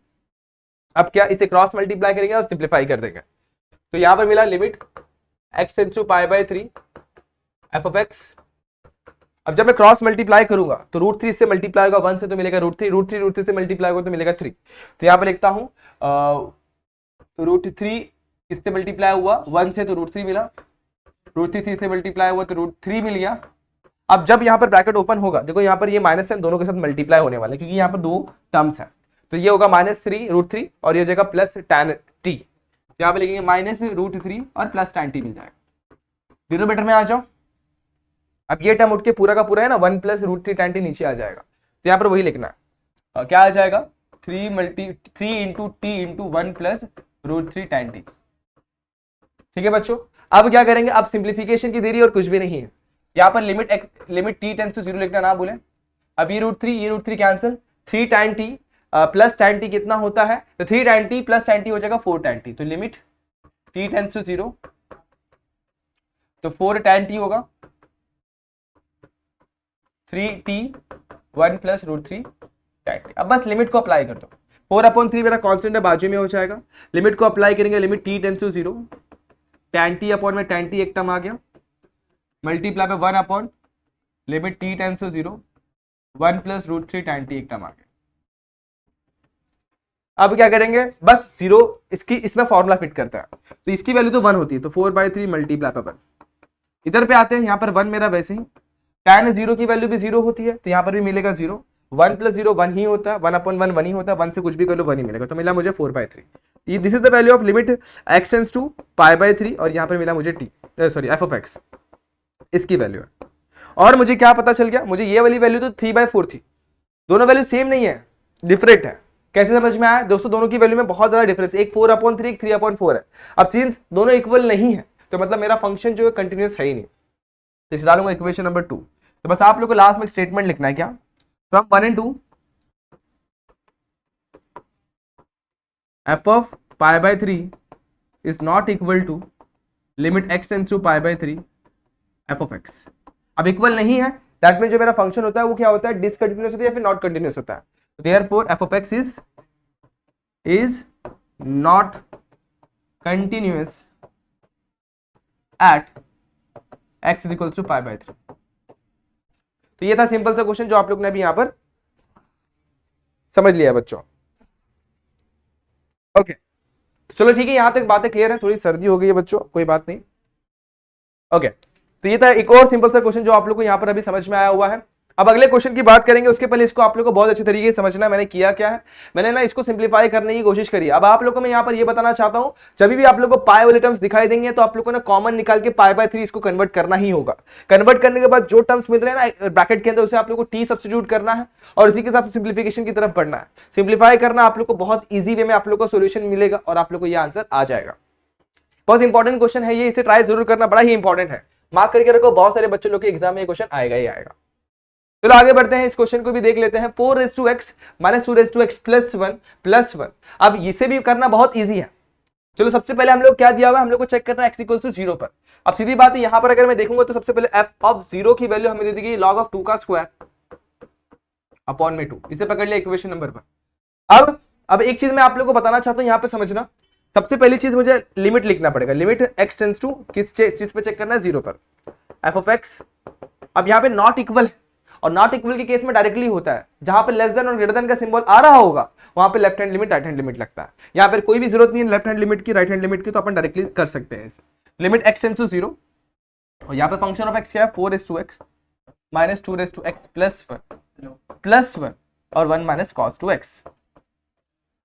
अब क्या, इसे क्रॉस मल्टीप्लाई करेंगे और सिंप्लीफाई कर देंगे, तो यहाँ पर मिला limit x tends to pi by 3 f of x। अब जब मैं क्रॉस मल्टीप्लाई करूंगा तो √3 से मल्टीप्लाई होगा 1 से तो मिलेगा √3 से मल्टीप्लाई होगा तो मिलेगा 3। तो यहाँ पे लिखता हूं √3 इससे मल्टीप्लाई हुआ 1 से तो √3 मिला, √3 से मल्टीप्लाई हुआ तो √3 मिल गया। अब जब यहाँ पर ब्रैकेट ओपन होगा, देखो यहाँ पर ये माइनस है, दोनों के साथ मल्टीप्लाई होने वाले क्योंकि यहाँ पर दो टर्म्स है, तो ये होगा -3 √3 और ये हो जाएगा प्लस tan t, यहाँ पे लिखेंगे -√3 और प्लस tan t मिल जाएगा। डिनोमिनेटर में आ जाओ, अब ये टर्म उठ के पूरा का पूरा है ना 1 प्लस √3 tan t नीचे आ जाएगा, तो यहाँ पर वही लिखना है, क्या आ जाएगा 3 into T into 1 plus √3 tan t। ठीक है बच्चों, अब क्या करेंगे, अब सिंप्लीफिकेशन की देरी और कुछ भी नहीं है, यहाँ पर लिमिट t टेंड्स टू 0 लिखना ना भूलें। अब ये √3 cancel, 3 tan t plus tan t कितना होता है, तो 3 tan t plus tan t हो जाएगा 4 tan t, तो लिमिट t टेंड्स टू 0 तो 4 tan t होगा, 3t 1 प्लस √3 tan t। अब बस लिमिट को अप्लाई कर दो, 4/3 मेरा कॉन्स्टेंट है, बाजू में हो जाएगा, लिमिट को अप्लाई करेंगे, limit t tends to 0, tan t upon में tan t एक टर्म आ गया, मल्टीप्लाई में 1 upon limit t tends to 0, 1 plus √3 tan t एक टर्म आ गया। अब क्या करेंगे, बस 0 इसकी इसमें फॉर्मूला फिट करता है, तो इसकी वैल्यू तो 1 होती है, तो 4/3 मल्टीप्लाई पर 1। इधर पे आते हैं, यहाँ पर 1 मेरा वैसे ही, tan 0 की वैल्यू भी 0 होती है, तो यहाँ पर भी मिलेगा 0, 1 प्लस 0 1 ही होता है, 1/1 1 ही होता है, 1 से कुछ भी कर लो 1 ही मिलेगा, तो मिला मुझे 4/3। This is the value of limit x tends to π/3, और यहाँ पर मिला मुझे f ऑफ x, इसकी वैल्यू है। और मुझे क्या पता चल गया, मुझे ये वाली वैल्यू तो 3/4 थी, दोनों वैल्यू सेम नहीं है, डिफरेंट है। कैसे समझ में आया दोस्तों, दोनों की वैल्यू में बहुत ज्यादा डिफरेंस, एक 4/3 एक 3/4 है। अब सिंस दोनों इक्वल नहीं है, तो मतलब मेरा फंक्शन जो है कंटिन्यूअस है ही नहीं, तो इसे डालूंगा इक्वेशन नंबर 2। तो बस आप लोग को लास्ट में स्टेटमेंट लिखना है, क्या, from 1 and 2 f of π/3 is not equal to limit x tends to π/3 f of x। अब इक्वल नहीं है, दैट मीन जो मेरा फंक्शन होता है वो क्या होता है, डिसकंटिन्यूअस होता है या फिर नॉट कंटिन्यूअस होता है। Therefore f of x is not continuous at x is equals to π/3। तो ये था सिंपल सा क्वेश्चन जो आप लोग ने अभी यहां पर समझ लिया बच्चों। ओके चलो ठीक है, यहां तक बातें क्लियर है, थोड़ी सर्दी हो गई है बच्चों, कोई बात नहीं। ओके तो ये था एक और सिंपल सा क्वेश्चन जो आप लोग को यहां पर अभी समझ में आया हुआ है। अब अगले क्वेश्चन की बात करेंगे, उसके पहले इसको आप लोगों को बहुत अच्छे तरीके से समझना है, मैंने किया क्या है, मैंने ना इसको सिंप्लीफाई करने की कोशिश करी। अब आप लोगों को मैं यहाँ पर ये बताना चाहता हूँ, जब भी आप लोगों को पाई वाले टर्म्स दिखाई देंगे तो आप लोगों ने कॉमन निकाल के π/3 इसको कन्वर्ट करना ही होगा। कन्वर्ट करने के बाद जो टर्म्स मिल रहे हैं ना ब्रैकेट के अंदर, उसे आप लोग को टी सब्स्टिट्यूट करना है और इसी के हिसाब से सिंप्लीफिकेशन की तरफ बढ़ना है। सिंप्लीफाई करना आप लोग को बहुत ईजी वे में आप लोग को सोल्यूशन मिलेगा और आप लोग को ये आंसर आ जाएगा। बहुत इंपॉर्टेंट क्वेश्चन है ये, इसे ट्राई जरूर करना, बड़ा ही इंपॉर्टेंट है, मार्क करके रखो, बहुत सारे बच्चों लोग के एग्जाम में ये क्वेश्चन आएगा ही आएगा। चलो आगे बढ़ते हैं, इस क्वेश्चन को भी देख लेते हैं। 4x माइनस 2x प्लस 1 अब इसे भी करना बहुत इजी है। चलो सबसे पहले हम लोग क्या दिया हुआ है, हम लोग को चेक करना है x इक्वल टू 0 पर। अब सीधी बात है, यहां पर अगर मैं देखूंगा तो सबसे पहले f ऑफ 0 की वैल्यू हमें दे देगी log ऑफ 2 का स्क्वायर अपॉन में 2, इसे पकड़ लिया इक्वेशन नंबर पर। अब एक चीज मैं आप लोग को बताना चाहता हूं, यहां पे समझना, सबसे पहली चीज मुझे लिमिट लिखना पड़ेगा। लिमिट x टेंड्स टू किस चीज पे चेक करना है, 0 पर, f ऑफ x। अब यहाँ पे नॉट इक्वल है, और नॉट इक्वल के केस में डायरेक्टली होता है, जहां पे लेस देन और ग्रेटर देन का सिंबल आ रहा होगा वहां पे left hand limit right hand limit लगता है। यहाँ पर कोई भी जरूरत नहीं है लेफ्ट हैंड लिमिट की राइट हैंड लिमिट की, तो अपन डायरेक्टली कर सकते हैं इसे। लिमिट x टेंड्स टू 0 और यहाँ पे फंक्शन ऑफ x क्या है, 4x माइनस 2x प्लस 1 और 1 माइनस cos 2x।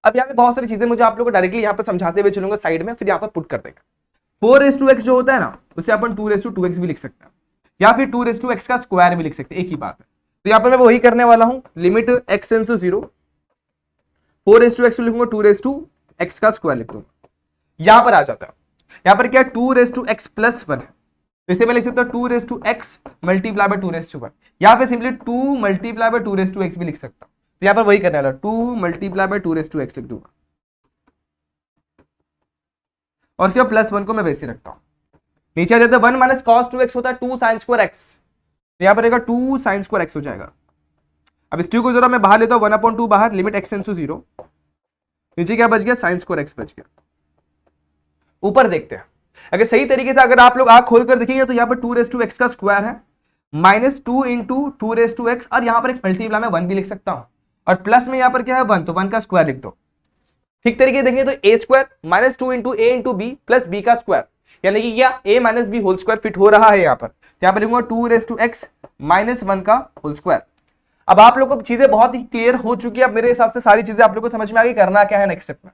अब यहाँ पे बहुत सारी चीजें मुझे आप लोगों को डायरेक्टली यहाँ पे समझाते हुए चलूंगा साइड में, फिर यहाँ पर पुट कर देगा। 4x जो होता है ना, उसे अपन 2x भी लिख सकते हैं, या फिर 2x का स्क्वायर भी लिख सकते हैं, एक ही बात है। तो यहाँ पर मैं वही करने वाला हूं, limit x tends to 0, 4x लिखूंगा, 2x का स्क्वायर लिख दूंगा, यहां पर आ जाता है। यहां पर क्या 2x प्लस 1 है, इसे मैं लिख सकता हूं 2x मल्टीप्लाई बाय 2x, या फिर सिंपली 2 मल्टीप्लाई बाय 2x भी लिख सकता हूं। तो यहां पर वही करने वाला, 2 मल्टीप्लाई बाय 2x लिख दूंगा, और उसके बाद प्लस 1 को मैं वैसे रखता हूं। नीचे आ जाता है 1 माइनस cos 2x होता है 2 sin स्क्वायर x, तो यहां पर रहेगा 2 sin स्क्वायर x हो जाएगा। अब इस 2 को जरा मैं बाहर लेता हूं, 1/2 बाहर, लिमिट x टेंड्स टू 0, नीचे क्या बच गया, sin स्क्वायर x बच गया। ऊपर देखते हैं, अगर सही तरीके से अगर आप लोग आंख खोलकर देखेंगे तो यहाँ पर 2x का स्क्वायर है, माइनस 2 इंटू 2x, और यहाँ पर एक मल्टीप्लाई में 1 भी लिख सकता हूं, और प्लस में यहाँ पर क्या है 1, तो 1 का स्क्वायर लिख दो। ठीक तरीके से देखेंगे तो a square minus 2 into a into b plus b का स्क्वायर, यानी कि क्या a minus b whole square fit हो रहा है यहाँ पर। यहाँ पर लिखूंगा 2x माइनस 1 का होल स्क्वायर। अब आप लोगों को चीजें बहुत ही क्लियर हो चुकी है, अब मेरे हिसाब से सारी चीजें आप लोगों को समझ में आ गई, करना क्या है नेक्स्ट स्टेप में।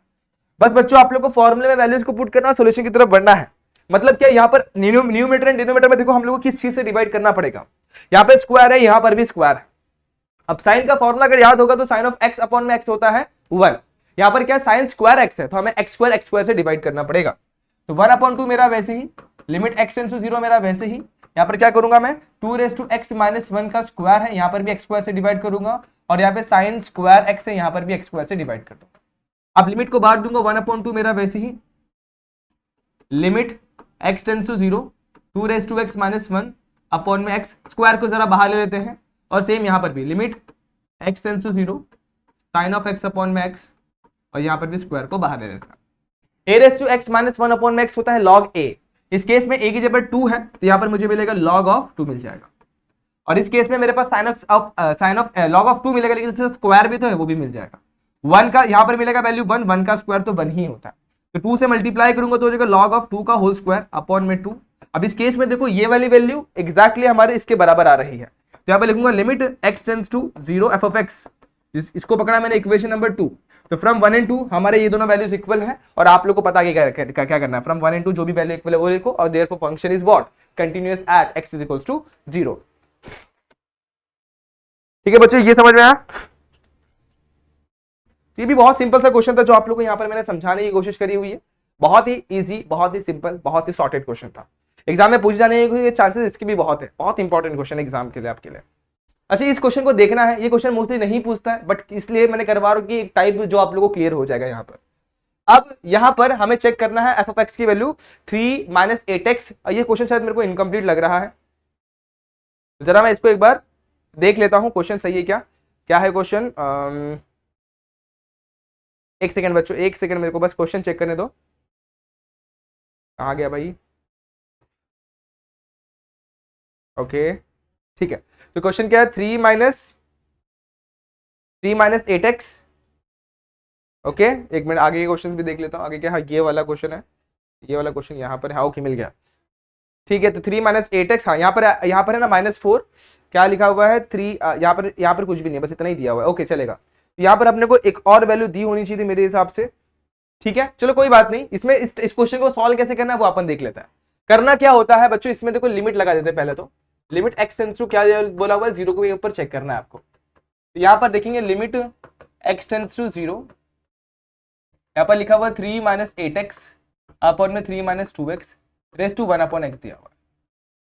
बस बच्चों आप लोग को फॉर्मूले में वैल्यूज को पुट करना, सॉल्यूशन की तरफ बढ़ना है। मतलब क्या, यहाँ पर न्यूमरेटर एंड डिनोमिनेटर में देखो हम लोग को किस चीज से डिवाइड करना पड़ेगा। यहाँ पे स्क्वायर है, यहाँ पर भी स्क्वायर है। अब साइन का फॉर्मूला अगर याद होगा तो साइन ऑफ x अपॉन में x होता है 1, यहाँ पर क्या साइन स्क्वायर x है, तो हमें x स्क्वायर से डिवाइड करना पड़ेगा। तो 1/2 मेरा वैसे ही, लिमिट x टेंड्स टू 0 मेरा वैसे ही, यहाँ पर क्या करूंगा मैं 2x माइनस 1 का स्क्वायर है, यहाँ पर भी x स्क्वायर से डिवाइड करूंगा, और यहाँ पे साइन स्क्वायर x है, यहाँ पर भी x स्क्वायर से डिवाइड कर दूंगा। अब लिमिट को बांट दूंगा, 1/2 मेरा वैसे ही, limit x tends to 0, 2x minus 1 upon में x स्क्वायर को जरा बाहर ले लेते हैं, और सेम यहाँ पर भी limit x tends to 0, sine of x upon में एक्स, और यहाँ पर भी स्क्वायर को बाहर ले लेता है। a raise to x minus 1 upon में एक्स होता है log a। इस केस में a की जगह 2 है तो यहाँ पर मुझे मिलेगा log ऑफ 2 मिल जाएगा, और इस केस में मेरे पास साइन ऑफ log ऑफ 2 मिलेगा, लेकिन स्क्वायर भी तो है वो भी मिल जाएगा। 1 का यहाँ पर मिलेगा वैल्यू 1, 1 का स्क्वायर तो 1 ही होता है, तो 2 से मल्टीप्लाई करूंगा तो हो जाएगा log ऑफ 2 का होल स्क्वायर अपॉन में 2। अब इस केस में देखो ये वाली वैल्यू एग्जैक्टली हमारे इसके बराबर आ रही है, तो यहाँ पे लिखूंगा limit x tends to 0 f of x, इसको पकड़ा मैंने इक्वेशन नंबर 2। तो फ्रॉम 1 and 2 हमारे ये दोनों वैल्यूज इक्वल है, और आप लोग को पता है क्या करना है, फ्रॉम 1 and 2 जो भी वैल्यू इक्वल है वो लिखो, और therefore function is what, continuous at x is equals to 0। ठीक है बच्चों, ये समझ में आया? ये भी बहुत सिंपल सा क्वेश्चन था जो आप लोग को यहाँ पर मैंने समझाने की कोशिश करी हुई है। बहुत ही इजी, बहुत ही सिंपल, बहुत ही सॉर्टेड क्वेश्चन था। एग्जाम में पूछ जाने के चांसेस इसके भी बहुत है, बहुत इंपॉर्टेंट क्वेश्चन एग्जाम के लिए आपके लिए। अच्छा, इस क्वेश्चन को देखना है, ये क्वेश्चन मोस्टली नहीं पूछता है, बट इसलिए मैंने करवा रहा हूं कि टाइप जो आप लोगों को क्लियर हो जाएगा यहाँ पर। अब यहाँ पर हमें चेक करना है एफ ऑफ एक्स की वैल्यू 3 माइनस 8x। ये क्वेश्चन शायद मेरे को इनकम्प्लीट लग रहा है, जरा मैं इसको एक बार देख लेता हूँ क्वेश्चन सही है क्या, क्या है क्वेश्चन। एक सेकंड बच्चों, एक सेकंड, मेरे को बस क्वेश्चन चेक करने दो। कहाँ गया भाई? ओके ठीक है, तो क्वेश्चन क्या है, 3 माइनस 8x। ओके एक मिनट, आगे के क्वेश्चन भी देख लेता हूँ। आगे क्या है, ये वाला क्वेश्चन है, ये वाला क्वेश्चन यहाँ पर है। ओके मिल गया, ठीक है। तो 3 माइनस 8x, हाँ यहाँ पर है ना -4, क्या लिखा हुआ है 3, यहाँ पर कुछ भी नहीं है, बस इतना ही दिया हुआ है। ओके चलेगा, यहाँ पर अपने को एक और वैल्यू दी होनी चाहिए थी मेरे हिसाब से। ठीक है चलो कोई बात नहीं, इसमें इस क्वेश्चन को सॉल्व कैसे करना है वो अपन देख लेता है। करना क्या होता है बच्चों, इसमें देखो लिमिट लगा देते हैं पहले तो। लिमिट x टेंड्स टू क्या बोला हुआ है, 0 को ऊपर चेक करना है आपको। तो यहाँ पर देखेंगे लिमिट x टेंड्स टू 0, यहाँ पर लिखा हुआ 3 माइनस 8x अपॉन में 3 minus 2x raise to 1 upon x दिया हुआ है।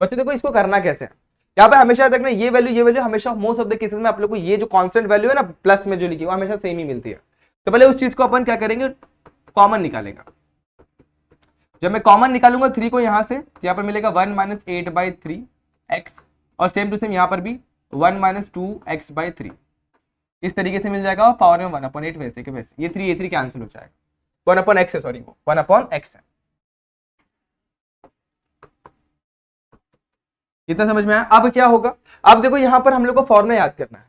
बच्चों देखो इसको करना कैसे है, यहाँ पे हमेशा देखना ये वैल्यू हमेशा मोस्ट ऑफ द केसेस में आप लोग को ये जो कांस्टेंट वैल्यू है ना प्लस में जो लिखी है वो हमेशा सेम ही मिलती है। तो पहले उस चीज को अपन क्या करेंगे, कॉमन निकालेगा। जब मैं कॉमन निकालूंगा 3 को यहाँ से, यहाँ पर मिलेगा 1 माइनस 8/3x, और सेम टू सेम यहाँ पर भी 1 माइनस 2x/3, इस तरीके से मिल जाएगा, और पावर में 1/8 वैसे के वैसे, ये 3 कैंसिल हो जाएगा, 1/x है, सॉरी वो 1/x है। इतना समझ में आया? अब क्या होगा, अब देखो यहाँ पर हम लोग को फॉर्मूला याद करना है,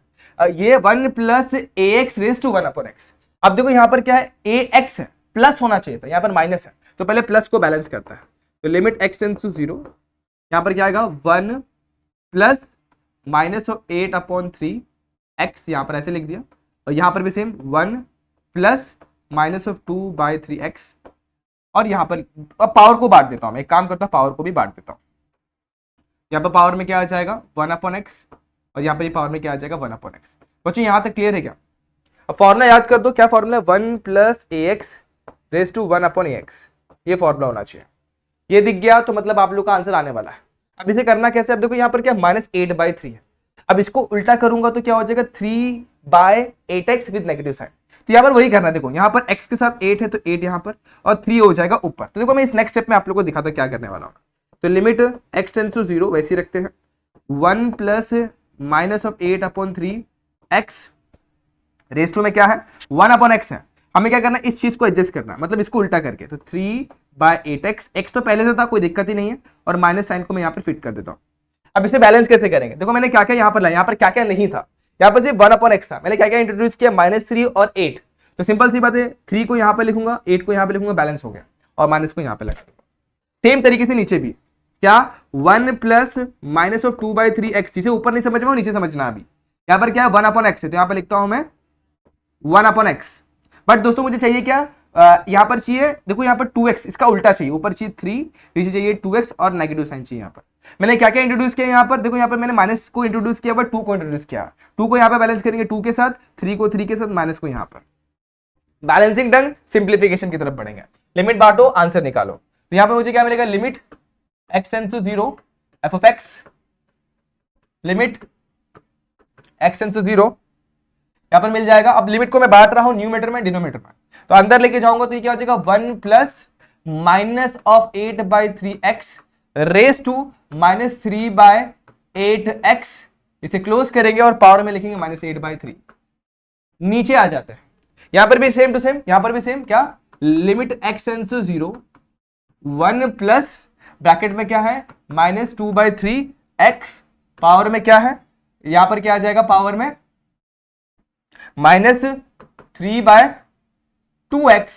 ये 1 plus ax raise to 1/x। अब देखो यहाँ पर क्या है, ax है, प्लस होना चाहिए था, यहाँ पर माइनस है, तो पहले प्लस को बैलेंस करता है। तो लिमिट x टेंड्स टू 0, यहाँ पर क्या आएगा 1 प्लस -8/3x, यहाँ पर ऐसे लिख दिया, और यहाँ पर भी सेम 1 प्लस -2/3x, और यहाँ पर अब पावर को बांट देता हूँ, एक काम करता हूँ पावर को भी बांट देता हूँ। यहाँ पर पावर में क्या आ जाएगा 1/x, और यहाँ पर ये पावर में क्या आ जाएगा 1/x। बच्चों यहाँ तक क्लियर है क्या? अब फॉर्मूला याद कर दो, क्या फॉर्मूला है, 1 plus ax raise to 1/ax, ये फॉर्मूला होना चाहिए। ये दिख गया तो मतलब आप लोग का आंसर आने वाला है। अब इसे करना कैसे, अब देखो यहाँ पर क्या -8/3 है, अब इसको उल्टा करूंगा तो क्या हो जाएगा 3/8x विद नेगेटिव साइन। तो यहाँ पर वही करना है, देखो यहाँ पर x के साथ 8 है तो 8 यहाँ पर, और 3 हो जाएगा ऊपर। तो देखो मैं इस नेक्स्ट स्टेप में आप लोग को दिखाता हूँ क्या करने वाला हूँ। तो लिमिट x टेंड्स टू 0 वैसे ही रखते हैं, 1 प्लस -8/3x रेस टू में क्या है 1/x है। हमें क्या करना है, इस चीज को एडजस्ट करना है, मतलब इसको उल्टा करके, तो 3/8x, x तो पहले से था कोई दिक्कत ही नहीं है, और माइनस साइन को मैं यहाँ पर फिट कर देता हूँ। अब इसे बैलेंस कैसे करेंगे, देखो मैंने क्या क्या यहाँ पर लाया, यहाँ पर क्या क्या नहीं था, यहाँ पर सिर्फ 1/x था, मैंने क्या क्या इंट्रोड्यूस किया -3 और 8। तो सिंपल सी बात है, 3 को यहाँ पे लिखूंगा, 8 को यहाँ पे लिखूंगा, बैलेंस हो गया, और माइनस को यहाँ पे लगा दूंगा। सेम तरीके से नीचे भी क्या 1 प्लस -2/3x, जिसे ऊपर नहीं समझ में नीचे समझना। अभी यहाँ पर क्या है 1/x है, तो यहाँ पर लिखता हूं मैं 1/x। बट दोस्तों मुझे चाहिए क्या, यहाँ पर चाहिए, देखो यहाँ पर 2x, इसका उल्टा चाहिए, ऊपर चाहिए 3, नीचे चाहिए 2x, और नेगेटिव साइन चाहिए। यहाँ पर मैंने क्या क्या इंट्रोड्यूस किया, यहाँ पर देखो, यहाँ पर मैंने माइनस को इंट्रोड्यूस किया, बट 2 को इंट्रोड्यूस किया। 2 को यहाँ पे बैलेंस करेंगे 2 के साथ, 3 को 3 के साथ, माइनस को यहाँ पर। बैलेंसिंग डन, सिंप्लीफिकेशन की तरफ बढ़ेंगे, लिमिट बांटो, आंसर निकालो। तो यहाँ पे मुझे क्या मिलेगा, limit x tends to 0 f of x, limit x tends to 0 यहां पर मिल जाएगा। अब लिमिट को मैं बांट रहा हूं न्यूमेटर में डिनोमिनेटर में, तो अंदर लेके जाऊंगा तो ये क्या हो जाएगा 1 plus -8/3x raise to -3/8x, इसे क्लोज करेंगे और पावर में लिखेंगे -8/3। नीचे आ जाते हैं। यहां पर भी सेम टू सेम, यहां पर भी सेम, क्या limit x tends to 0 1 plus bracket में क्या है -2/3 एक्स पावर में क्या है, यहां पर क्या आ जाएगा पावर में -3/2x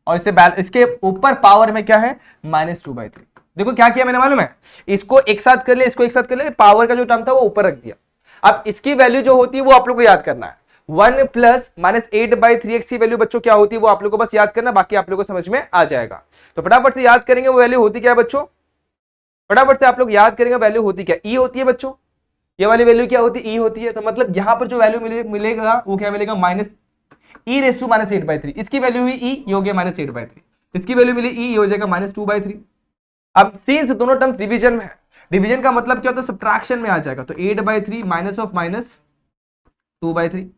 और इसके ऊपर पावर में क्या है -2/3। देखो क्या किया मैंने मालूम है, इसको एक साथ कर ले, इसको एक साथ कर ले, पावर का जो टर्म था वो ऊपर रख दिया। अब इसकी वैल्यू जो होती है वो आप लोग को याद करना है। 1 प्लस -8/3x की वैल्यू बच्चों क्या होती है वो आप लोग को बस याद करना, बाकी आप लोग को समझ में आ जाएगा। तो फटाफट से याद करेंगे वो वैल्यू होती क्या है बच्चों, फटाफट से आप लोग याद करेंगे वैल्यू होती क्या, ई होती है बच्चों, ये वाली वैल्यू क्या होती है ई होती है। तो मतलब यहां पर जो वैल्यू मिलेगा वो क्या मिलेगा -e⁻⁻8/3, इसकी वैल्यू हुई ई, ये हो गया -8/3, इसकी वैल्यू मिली ई, ये हो जाएगा -2/3। अब सिंस दोनों टर्म्स डिवीजन में है, डिवीजन का मतलब क्या होता है सब्ट्रैक्शन में आ जाएगा, तो 8/3 -2/3।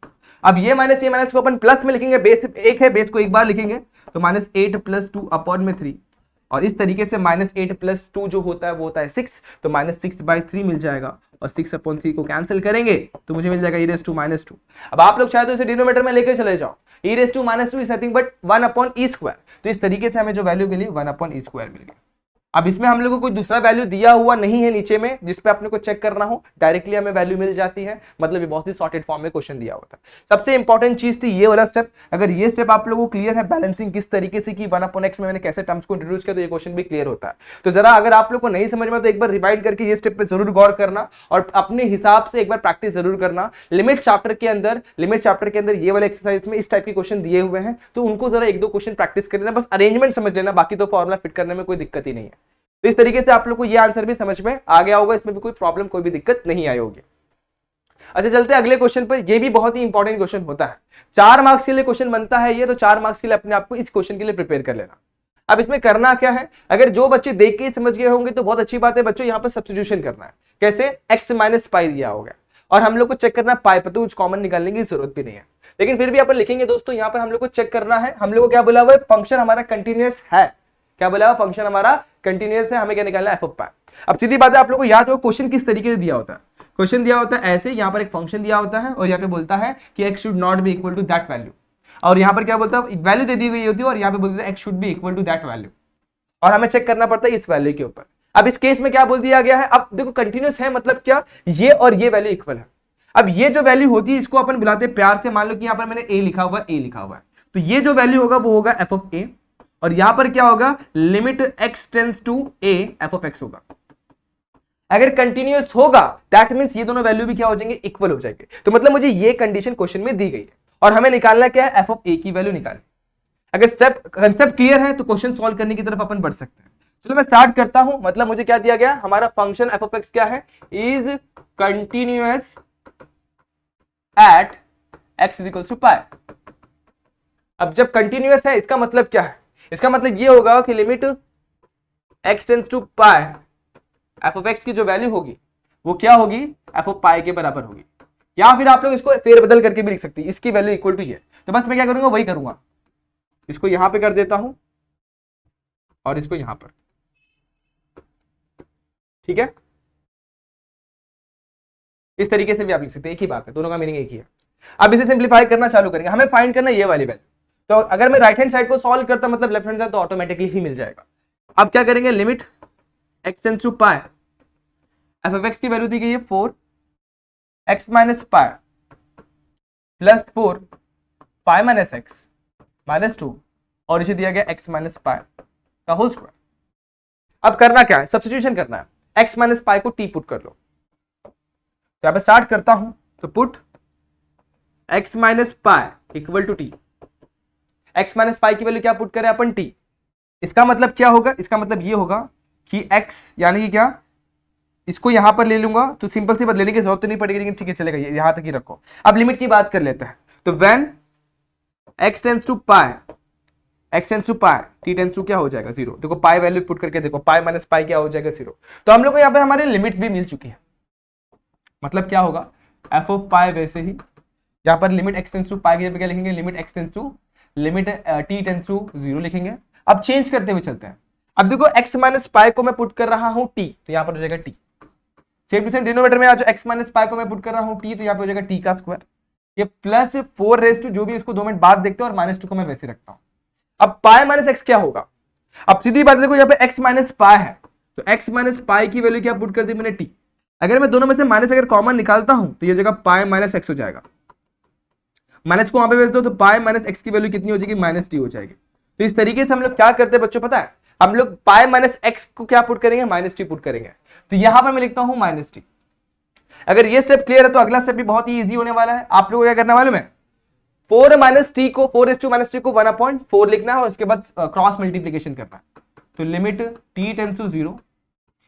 अब ये माइनस को अपन प्लस में लिखेंगे, बेस एक है, बेस को एक बार लिखेंगे, तो -8 + 2 अपॉन में 3, और इस तरीके से -8 + 2 जो होता है वो होता है 6, तो -6/3 मिल जाएगा, और 6/3 को कैंसिल करेंगे तो मुझे मिल जाएगा e⁻²। अब आप लोग चाहे तो इसे डिनोमिनेटर में लेकर चले जाओ, e⁻² is nothing but 1/e², तो इस तरीके से हमें जो वैल्यू मिली 1/e² मिल गई। अब इसमें हम लोग को कोई दूसरा वैल्यू दिया हुआ नहीं है नीचे में जिसपे अपने को चेक करना हो, डायरेक्टली हमें वैल्यू मिल जाती है, मतलब ये बहुत ही सॉर्टेड फॉर्म में क्वेश्चन दिया हुआ था। सबसे इंपॉर्टेंट चीज थी ये वाला स्टेप, अगर ये स्टेप आप लोगों को क्लियर है, बैलेंसिंग किस तरीके से की 1/x में मैंने कैसे टर्म्स को इंट्रोड्यूस किया, तो ये क्वेश्चन भी क्लियर होता है। तो जरा अगर आप लोग को नहीं समझ में तो एक बार रिवाइड करके ये स्टेप पे जरूर गौर करना, और अपने हिसाब से एक बार प्रैक्टिस जरूर करना। लिमिट चैप्टर के अंदर ये वाले एक्सरसाइज में इस टाइप के क्वेश्चन दिए हुए हैं, तो उनको जरा 1-2 क्वेश्चन प्रैक्टिस कर लेना, बस अरेंजमेंट समझ लेना, बाकी तो फॉर्मुला फिट करने में कोई दिक्कत ही नहीं है। तो इस तरीके से आप लोग को ये आंसर भी समझ में आ गया होगा, इसमें भी कोई प्रॉब्लम कोई भी दिक्कत नहीं आई होगी। अच्छा चलते हैं अगले क्वेश्चन पर, ये भी बहुत ही इंपॉर्टेंट क्वेश्चन होता है, 4 मार्क्स के लिए क्वेश्चन बनता है ये, तो 4 मार्क्स के लिए अपने आप को इस क्वेश्चन के लिए प्रिपेयर कर लेना। अब इसमें करना क्या है, अगर जो बच्चे देख के समझ गए होंगे तो बहुत अच्छी बात है बच्चों, यहां पर सब्स्टिट्यूशन करना है। कैसे, x - पाई दिया होगा और हम लोग को चेक करना पाई पर, तो कुछ कॉमन निकालने की जरूरत भी नहीं है, लेकिन फिर भी अपन लिखेंगे दोस्तों। यहां पर हम लोग को चेक करना है, हम लोग को क्या बोला हुआ है, फंक्शन हमारा कंटिन्यूअस है, क्या बोला हुआ, फंक्शन हमारा कंटिन्यूअस है, हमें क्या निकालना है f(π). अब सीधी बात है, आप लोग को याद हो क्वेश्चन किस तरीके से दिया होता है, क्वेश्चन दिया होता है ऐसे, यहां पर एक फंक्शन दिया होता है और यहां पे बोलता है कि x should not be equal to that value, और यहां पर क्या बोलता है वैल्यू दे दी गई होती है और यहां पे बोलता है x should be equal to that value, और हमें चेक करना पड़ता है इस वैल्यू के ऊपर। अब इस केस में क्या बोल दिया गया है, अब देखो कंटिन्यूअस है मतलब क्या, ये और ये वैल्यू इक्वल है। अब ये जो वैल्यू होती है इसको अपन बुलाते हैं प्यार से, मान लो कि यहां पर मैंने a लिखा हुआ है, तो ये जो वैल्यू होगा वो होगा f(a), और यहां पर क्या होगा, limit x tends to a f(x) होगा। अगर कंटिन्यूअस होगा दैट मींस ये दोनों वैल्यू भी क्या हो जाएंगे, इक्वल हो जाएंगे। तो मतलब मुझे ये कंडीशन क्वेश्चन में दी गई है और हमें निकालना क्या है, f(a) की वैल्यू निकालनी। अगर कंसेप्ट क्लियर है तो क्वेश्चन सॉल्व करने की तरफ अपन बढ़ सकते हैं। चलो मैं स्टार्ट करता हूं, मतलब मुझे क्या दिया गया, हमारा फंक्शन f(x) क्या है, इज कंटिन्यूअस एट x = पाई। अब जब कंटिन्यूअस है इसका मतलब क्या है, इसका मतलब ये होगा कि limit x tends to pi f(x) की जो वैल्यू होगी वो क्या होगी, f(π) के बराबर होगी, या फिर आप लोग इसको फेरबदल करके भी लिख सकते हैं, इसकी वैल्यू इक्वल टू ये। तो बस मैं क्या करूंगा, वही करूंगा, इसको यहां पे कर देता हूं और इसको यहां पर, ठीक है। इस तरीके से भी आप लिख सकते हैं, एक ही बात है, दोनों का मीनिंग एक ही है। अब इसे सिंप्लीफाई करना चालू करेंगे, हमें फाइंड करना ये वाली वैल्यू। तो अगर मैं राइट हैंड साइड को सॉल्व करता मतलब लेफ्ट हैंड साइड, तो ऑटोमेटिकली ही मिल जाएगा। अब क्या करेंगे, limit x tends to pi, f(x) की वैल्यू दी गई है 4 x - pi plus 4 pi - x - 2, और इसे दिया गया x - पाई का होल स्क्वायर। अब करना क्या है, सब्स्टिट्यूशन करना है, x - पाई को t पुट कर लो। तो यहां पे स्टार्ट करता हूं, तो put x - pi equal to t, x - pi की वैल्यू क्या पुट करें अपन, t। इसका मतलब क्या होगा, इसका मतलब ये होगा कि x यानी कि क्या, इसको यहां पर ले लूंगा तो सिंपल सी बात, लेने की जरूरत तो नहीं पड़ेगी, लेकिन ठीक है चलेगा, यहां तक ही रखो। अब लिमिट की बात कर लेते हैं, तो when x tends to pi, x tends to pi, t tends to क्या हो जाएगा 0। देखो पाई वैल्यू पुट करके देखो, पाई - पाई क्या हो जाएगा 0। तो हम लोग को यहाँ पे हमारे लिमिट्स भी मिल चुकी है, मतलब क्या होगा, f(π) वैसे ही यहाँ पर limit x tends to pi की जगह क्या लिखेंगे, limit x tends to, limit t tends to 0 लिखेंगे। अब चेंज करते हुए चलते हैं, अब देखो x - पाई को मैं पुट कर रहा हूं t, तो यहां पर हो जाएगा t। Same to same denominator में आज x - पाई को मैं पुट कर रहा हूं t, तो यहां पर हो जाएगा t का स्क्वायर। ये प्लस 4 रेस टू जो भी, इसको 2 मिनट बाद देखते हैं, और -2 को मैं वैसे रखता हूं। अब पाई माइनस एक्स क्या होगा? अब सीधी बात देखो, यहाँ पे x माइनस पाई है, तो x माइनस पाई की वैल्यू क्या पुट कर दी मैंने, t। अगर मैं दोनों में से माइनस अगर कॉमन निकालता हूं तो ये जगह पाई माइनस एक्स हो जाएगा, माइनस को वहां पे भेज दो तो पाई माइनस एक्स की वैल्यू कितनी हो जाएगी, -t हो जाएगी। तो इस तरीके से हम लोग क्या करते हैं बच्चों, पता है, हम लोग पाई माइनस एक्स को क्या पुट करेंगे, -t पुट करेंगे। तो यहां पर मैं लिखता हूं -t। अगर ये स्टेप क्लियर है तो अगला स्टेप भी बहुत ही ईजी होने वाला है। आप लोग क्या करना मालूम है, 4 माइनस टी को 4 माइनस टी को 1/4 लिखना है और उसके बाद क्रॉस मल्टीप्लीकेशन करना है। तो लिमिट t टेंस टू 0,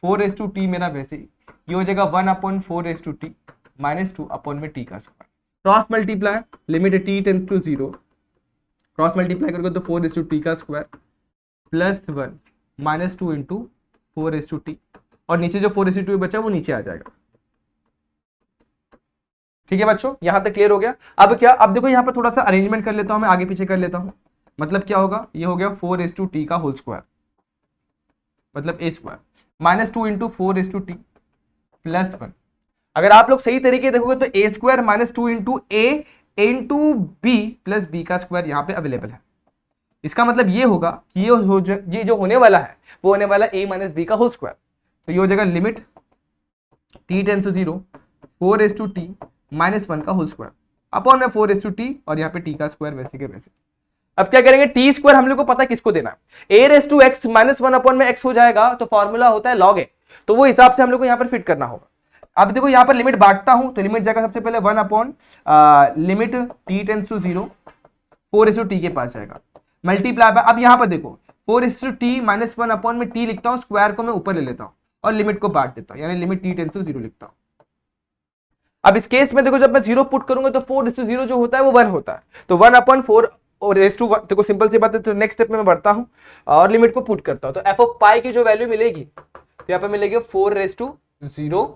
4 मेरा वैसे ही ये हो जाएगा 1/4 -2 अपॉन में t का square. Cross multiply, limit t tends to 0, cross multiply करोगे तो 4 का स्क्वायर प्लस 1 -2 इंटू 4 और नीचे जो 4 बचा वो नीचे आ जाएगा। ठीक है बच्चों, यहां तक क्लियर हो गया। अब क्या, अब देखो यहां पर थोड़ा सा अरेंजमेंट कर लेता हूं, मैं आगे पीछे कर लेता हूं। मतलब क्या होगा, ये हो गया 4 का होल स्क्वायर, मतलब a स्क्वायर -2 इंटू 4 प्लस 1। अगर आप लोग सही तरीके देखोगे तो a square -2 into a into b plus b का स्क्वायर यहाँ पे अवेलेबल है। इसका मतलब ये होगा कि ये जो होने वाला है वो होने वाला a माइनस बी का होल स्क्वायर। तो ये हो जाएगा लिमिट t टेंस टू 0, 4 -1 का होल स्क्वायर अपॉन में 4 और यहाँ पे t का स्क्वायर वैसे के वैसे। अब क्या करेंगे, टी स्क्वायर हम लोग को पता है किसको देना है, a⁻x -1 अपॉन में x हो जाएगा, तो फॉर्मूला होता है log a, तो वो हिसाब से हम लोग को यहाँ पर फिट करना होगा। अब देखो यहाँ पर लिमिट बांटता हूं तो लिमिट जाएगा सबसे पहले 1 upon limit t tends to 0, 4 के पास जाएगा मल्टीप्लाई बाय, अब यहाँ पर देखो 4 -1 अपॉन में t लिखता हूँ, स्क्वायर को मैं ऊपर ले लेता हूँ और लिमिट को बांट देता हूँ, यानी लिमिट t टेंस टू 0 लिखता हूँ। अब इस केस में देखो जब मैं 0 पुट करूंगा तो 4:0 जो होता है वो 1 होता है, तो 1/4 और रेस टू 1। देखो सिंपल सी बात है, तो नेक्स्ट स्टेप में मैं बढ़ता हूं और लिमिट को पुट करता हूं, तो एफ ऑफ पाई की जो वैल्यू मिलेगी तो यहाँ पे मिलेगी 4:0।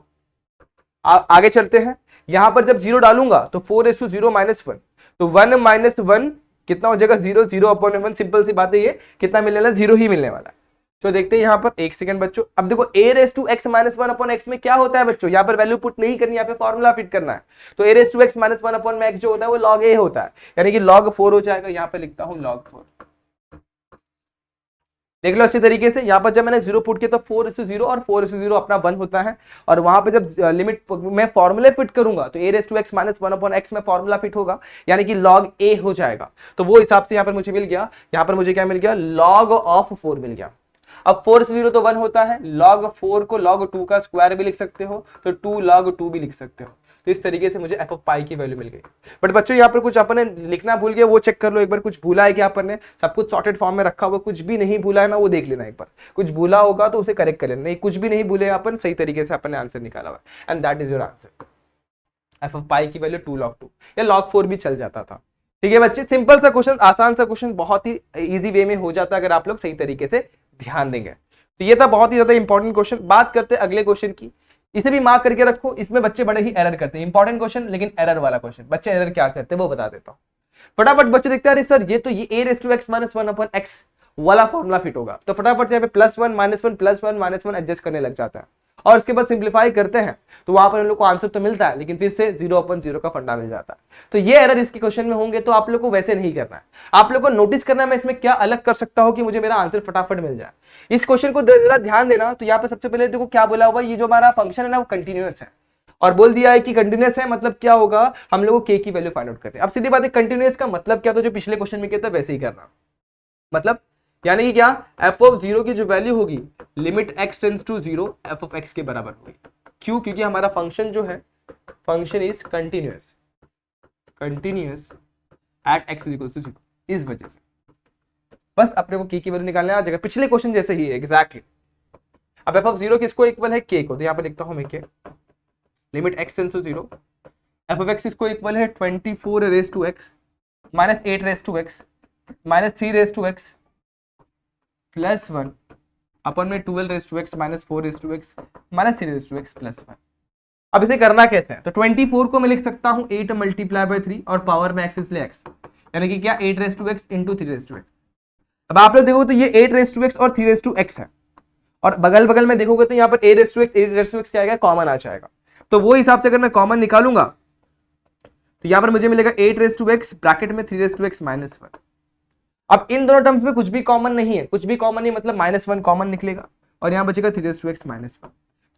आगे चलते हैं, यहां पर जब 0 डालूंगा तो 4:0 -1, तो 1 - 1 कितना हो जाएगा, 0, 0/1। सिंपल सी बात है, ये कितना मिलने वाला, 0 ही मिलने वाला है। तो देखते हैं यहाँ पर, एक सेकंड बच्चों। अब देखो a⁻x -1 अपॉन x में क्या होता है बच्चों, यहाँ पर वैल्यू पुट नहीं करनी, यहाँ पे फॉर्मूला फिट करना है। तो a⁻x -1 अपॉन में x जो होता है वो log a होता है, यानी कि log 4 हो जाएगा। यहाँ पे लिखता हूँ log 4। देख लो अच्छे तरीके से, यहाँ पर जब मैंने 0 पुट किया तो 4:0 और 4:0 अपना 1 होता है, और वहां पे जब लिमिट में फॉर्मूले फिट करूंगा तो a⁻x -1 अपॉन x में फॉर्मूला फिट होगा, यानी कि log a हो जाएगा। तो वो हिसाब से यहाँ पर मुझे मिल गया, यहाँ पर मुझे क्या मिल गया, log ऑफ 4 मिल गया। अब 4:0 तो 1 होता है, log 4 को log 2 का स्क्वायर भी लिख सकते हो, तो 2 log 2 भी लिख सकते हो। तो इस तरीके से मुझे एफ ऑफ पाई की वैल्यू मिल गई। बट बच्चों यहाँ पर कुछ अपन ने लिखना भूल गया, वो चेक कर लो एक बार, कुछ भूला है कि अपन ने सब कुछ सॉर्टेड फॉर्म में रखा हुआ, कुछ भी नहीं भूला है ना, वो देख लेना एक बार। कुछ भूला होगा तो उसे करेक्ट कर लेना, नहीं कुछ भी नहीं भूले, अपन सही तरीके से अपन ने आंसर निकाला हुआ, and that is your answer. F of pi की वैल्यू 2 log 2 या log 4 भी चल जाता था। ठीक है बच्चे, सिंपल सा क्वेश्चन, आसान सा क्वेश्चन, बहुत ही इजी वे में हो जाता है अगर आप लोग सही तरीके से ध्यान देंगे। तो ये था बहुत ही ज्यादा इंपॉर्टेंट क्वेश्चन। बात करते हैं अगले क्वेश्चन की, इसे भी मार्क करके रखो, इसमें बच्चे बड़े ही एरर करते हैं। इंपॉर्टेंट क्वेश्चन लेकिन एरर वाला क्वेश्चन, बच्चे एरर क्या करते हैं वो बता देता हूँ फटाफट। बच्चे देखते हैं सर ये तो ये a⁻x -1 अपॉन x वाला फॉर्मूला फिट होगा, तो फटाफट यहाँ पे +1 -1 +1 -1 एडजस्ट करने लग जाता है, और उसके बाद सिंप्लीफाई करते हैं तो वहां पर हम लोग को आंसर तो मिलता है, लेकिन फिर से 0/0 का फंडा मिल जाता है। तो ये एरर इसके क्वेश्चन में होंगे, तो आप लोग को वैसे नहीं करना है, आप लोग को नोटिस करना है मैं इसमें क्या अलग कर सकता हूं कि मुझे मेरा आंसर फटाफट मिल जाए। इस क्वेश्चन को जरा ध्यान देना। तो यहाँ पे सबसे पहले देखो क्या बोला हुआ, ये जो हमारा फंक्शन है ना वो कंटिन्यूअस है, और बोल दिया है कि कंटिन्यूअस है, मतलब क्या होगा, हम लोग को के की वैल्यू फाइंड आउट करते हैं। अब सीधी बात है, कंटिन्यूअस का मतलब क्या, तो जो पिछले क्वेश्चन में कहता है वैसे ही करना, मतलब यानी कि क्या, एफ ऑफ 0 की जो वैल्यू होगी limit x tends to 0 f of x के बराबर होगी। क्यों, क्योंकि हमारा फंक्शन जो है, function is continuous at x equal to 0, इस वजह से बस अपने को k की वैल्यू निकालने आ जाएगा, पिछले क्वेश्चन जैसे ही है एग्जैक्टली। अब एफ ऑफ 0 किसको इक्वल है, k को, तो यहाँ पे लिखता हूं मैं k limit x tends to 0 f of x इसको इक्वल है 24 माइनस 8 माइनस 3 प्लस 1 अपन में 12 माइनस 4 माइनस 3 प्लस 1। अब इसे करना कैसे है, तो 24 को मैं लिख सकता हूं 8 × 3 और पावर में x इसलिए x, यानी कि क्या 8 इंटू 3 अब आप लोग देखोगे तो ये 8 और 3 है, और बगल बगल में देखोगे तो यहाँ पर a क्या आएगा, कॉमन आ जाएगा। तो वो हिसाब से अगर मैं कॉमन निकालूंगा तो यहाँ पर मुझे मिलेगा 8 ब्रैकेट में 3 -1। अब इन दोनों टर्म्स में कुछ भी कॉमन नहीं है, कुछ भी कॉमन नहीं मतलब -1 कॉमन निकलेगा और यहाँ बचेगा 3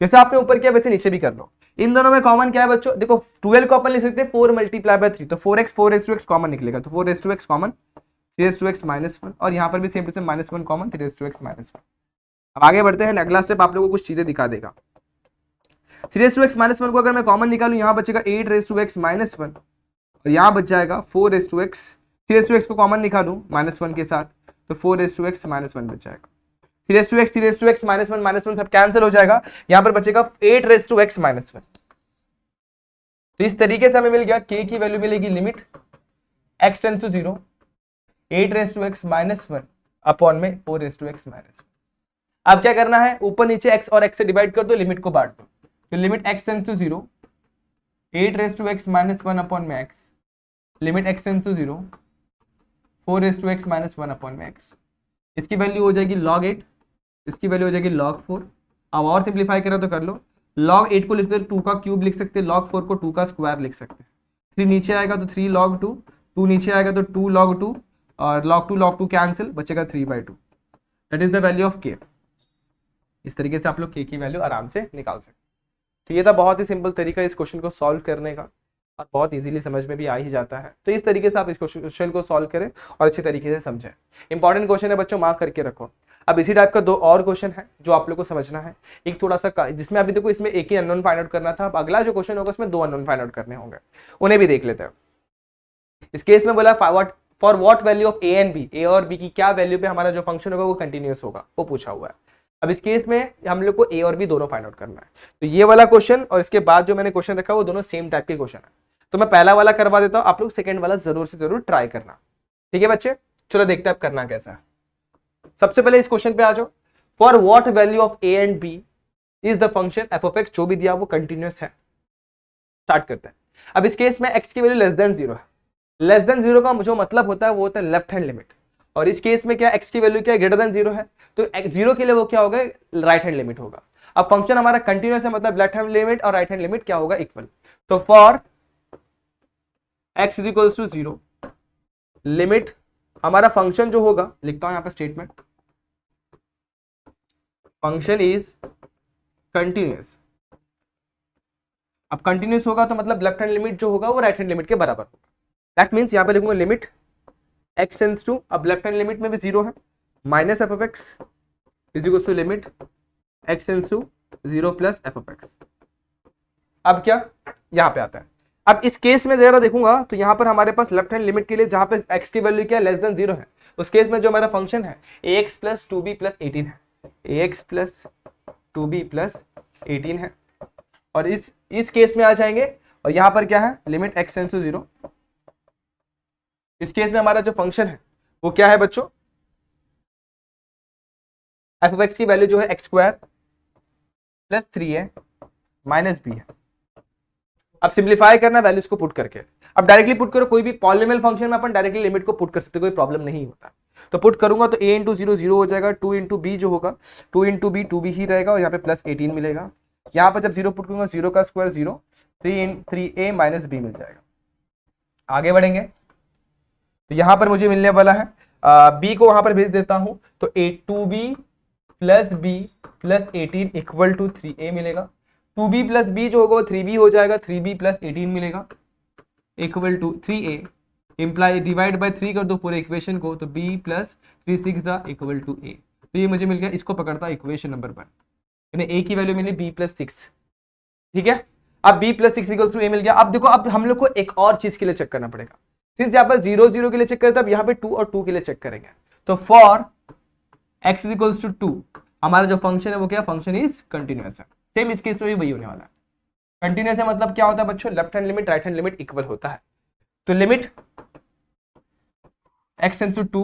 जैसे आपने ऊपर किया वैसे नीचे भी कर लो। इन दोनों में कॉमन क्या है बच्चों, देखो 12 को अपन लिख सकते हैं 4 × 3 तो 4x कॉमन निकलेगा, तो 4 कॉमन 3 -1 और यहाँ पर भी सेम टू सेम -1 कॉमन 3 -1। अब आगे बढ़ते हैं, अगला स्टेप आप लोगों को कुछ चीजें दिखा देगा। 3 को अगर मैं कॉमन निकालू यहाँ बचेगा 8 और यहाँ बच जाएगा 4 3 को कॉमन निकालू -1 के साथ तो 4 बच जाएगा। 3 -1 सब कैंसिल हो जाएगा, यहाँ पर बचेगा 8 तो इस तरीके से हमें मिल गया k की वैल्यू मिलेगी limit x tends to 0 8 upon में 4 अब क्या करना है, ऊपर नीचे x और x से डिवाइड कर दो, लिमिट को बांट दो, तो limit x tends to 0 8 upon में x, limit x tends to 0 4 upon में x। इसकी वैल्यू हो जाएगी log 8, इसकी वैल्यू हो जाएगी log 4। अब और सिंप्लीफाई करो तो कर लो, log 8 को लिख सकते 2 का क्यूब लिख सकते, log 4 को 2 का स्क्वायर लिख सकते। 3 नीचे आएगा तो 3 log 2, 2 नीचे आएगा तो 2 log 2 और log 2 कैंसिल, बचेगा 3/2। That is the value of k। इस तरीके से आप लोग k की वैल्यू आराम से निकाल सकते। तो ये था बहुत ही सिंपल तरीका इस क्वेश्चन को सॉल्व करने का और बहुत इजीली समझ में भी आ ही जाता है। तो इस तरीके से आप इस क्वेश्चन को सॉल्व करें और अच्छी तरीके से समझें। इंपॉर्टेंट क्वेश्चन है बच्चों, मार्क करके रखो। अब इसी टाइप का 2 और क्वेश्चन है जो आप लोग को समझना है। एक थोड़ा सा जिसमें अभी देखो इसमें एक ही अननोन फाइंड आउट करना था, अब अगला जो क्वेश्चन होगा उसमें 2 अननोन फाइंड आउट करने होंगे, उन्हें भी देख लेते हैं। इस केस में बोला for what value of A and B, A और बी की क्या वैल्यू पे हमारा जो फंक्शन होगा वो कंटिन्यूअस होगा, वो पूछा हुआ है। अब इस केस में हम लोग को ए और बी दोनों फाइंड आउट करना है। तो ये वाला क्वेश्चन और इसके बाद जो मैंने क्वेश्चन रखा वो दोनों सेम टाइप के क्वेश्चन है, तो मैं पहला वाला करवा देता हूं, आप लोग सेकंड वाला जरूर से जरूर ट्राई करना। ठीक है बच्चे, चलो देखते हैं अब करना कैसा है। सबसे पहले इस क्वेश्चन पे आ जाओ। For what value of A and b is the function f of x, जो भी दिया वो कंटिन्यूअस है। स्टार्ट करते हैं। अब इस केस में एक्स की वैल्यू लेस देन 0 है। लेस देन 0 का जो मतलब होता है वो होता है लेफ्ट हैंड लिमिट, और इस केस में क्या एक्स की वैल्यू क्या ग्रेटर देन 0 है, तो 0 के लिए वो क्या होगा, राइट हैंड लिमिट होगा। अब फंक्शन हमारा कंटिन्यूअस है मतलब लेफ्ट हैंड लिमिट और राइट हैंड लिमिट क्या होगा, इक्वल। तो for x equals to 0 limit हमारा फंक्शन जो होगा, लिखता हूं यहां पर स्टेटमेंट, फंक्शन इज कंटिन्यूअस। अब कंटिन्यूअस होगा तो मतलब लेफ्ट हैंड लिमिट जो होगा वो राइट हैंड लिमिट के बराबर होगा। दैट मींस यहां पे लिखूंगा लिमिट x टेंड्स टू, अब लेफ्ट हैंड लिमिट में भी 0 है, minus F of x is equal to limit x tends to 0 plus F of x. अब क्या यहां पे आता है, अब इस केस में जरा देखूंगा तो यहां पर हमारे पास लेफ्ट हैंड लिमिट के लिए जहां पे x की वैल्यू क्या लेस देन 0 है, उस केस में जो हमारा फंक्शन है ax प्लस 2b प्लस 18 है, ax प्लस 2b प्लस 18 है। और इस केस में आ जाएंगे और यहां पर क्या है लिमिट x टेंड्स टू 0। इस केस में हमारा जो फंक्शन है वो क्या है बच्चों, एफ ऑफ एक्स की वैल्यू जो है x square plus 3a minus b है। अब सिंप्लीफाई करना वैल्यूज को पुट करके, अब डायरेक्टली पुट करो, कोई भी पॉलिनोमियल फंक्शन में अपन डायरेक्टली लिमिट को पुट कर सकते, कोई प्रॉब्लम नहीं होता। तो पुट करूंगा तो a इंटू 0 0 हो जाएगा, 2 इंटू बी जो होगा 2 इंटू बी 2b ही रहेगा और यहाँ पे प्लस 18 मिलेगा। यहाँ पर जब 0 पुट करूंगा 0 का स्क्वायर 0, 3a माइनस b मिल जाएगा। आगे बढ़ेंगे तो यहाँ पर मुझे मिलने वाला है b को वहां पर भेज देता हूं तो 2b plus b plus 18 equal to 3a मिलेगा। 2b प्लस b जो होगा वो 3b हो जाएगा, 3b प्लस 18 मिलेगा equal to 3a, imply divide by 3 कर दो पूरे इक्वेशन को, तो b plus 3 6 equal to a। तो ये मुझे मिल गया, इसको पकड़ता इक्वेशन नंबर 1, यानी a की वैल्यू मिली b प्लस 6। ठीक है, अब b plus 6 equal to a मिल गया। अब देखो अब हम लोग को एक और चीज के लिए चेक करना पड़ेगा, सिंस यहाँ पर 0 0 के लिए चेक करते हैं, अब यहाँ पे 2 और 2 के लिए चेक करेंगे। तो फॉर x इक्वल्स टू 2 हमारा जो फंक्शन है वो क्या, फंक्शन इज कंटिन्यूअस है। सेम इस केस में भी वही होने वाला है। कंटिन्यूअस है मतलब क्या होता है बच्चों, left hand limit right hand limit equal होता है। तो लिमिट x टेंड्स टू 2,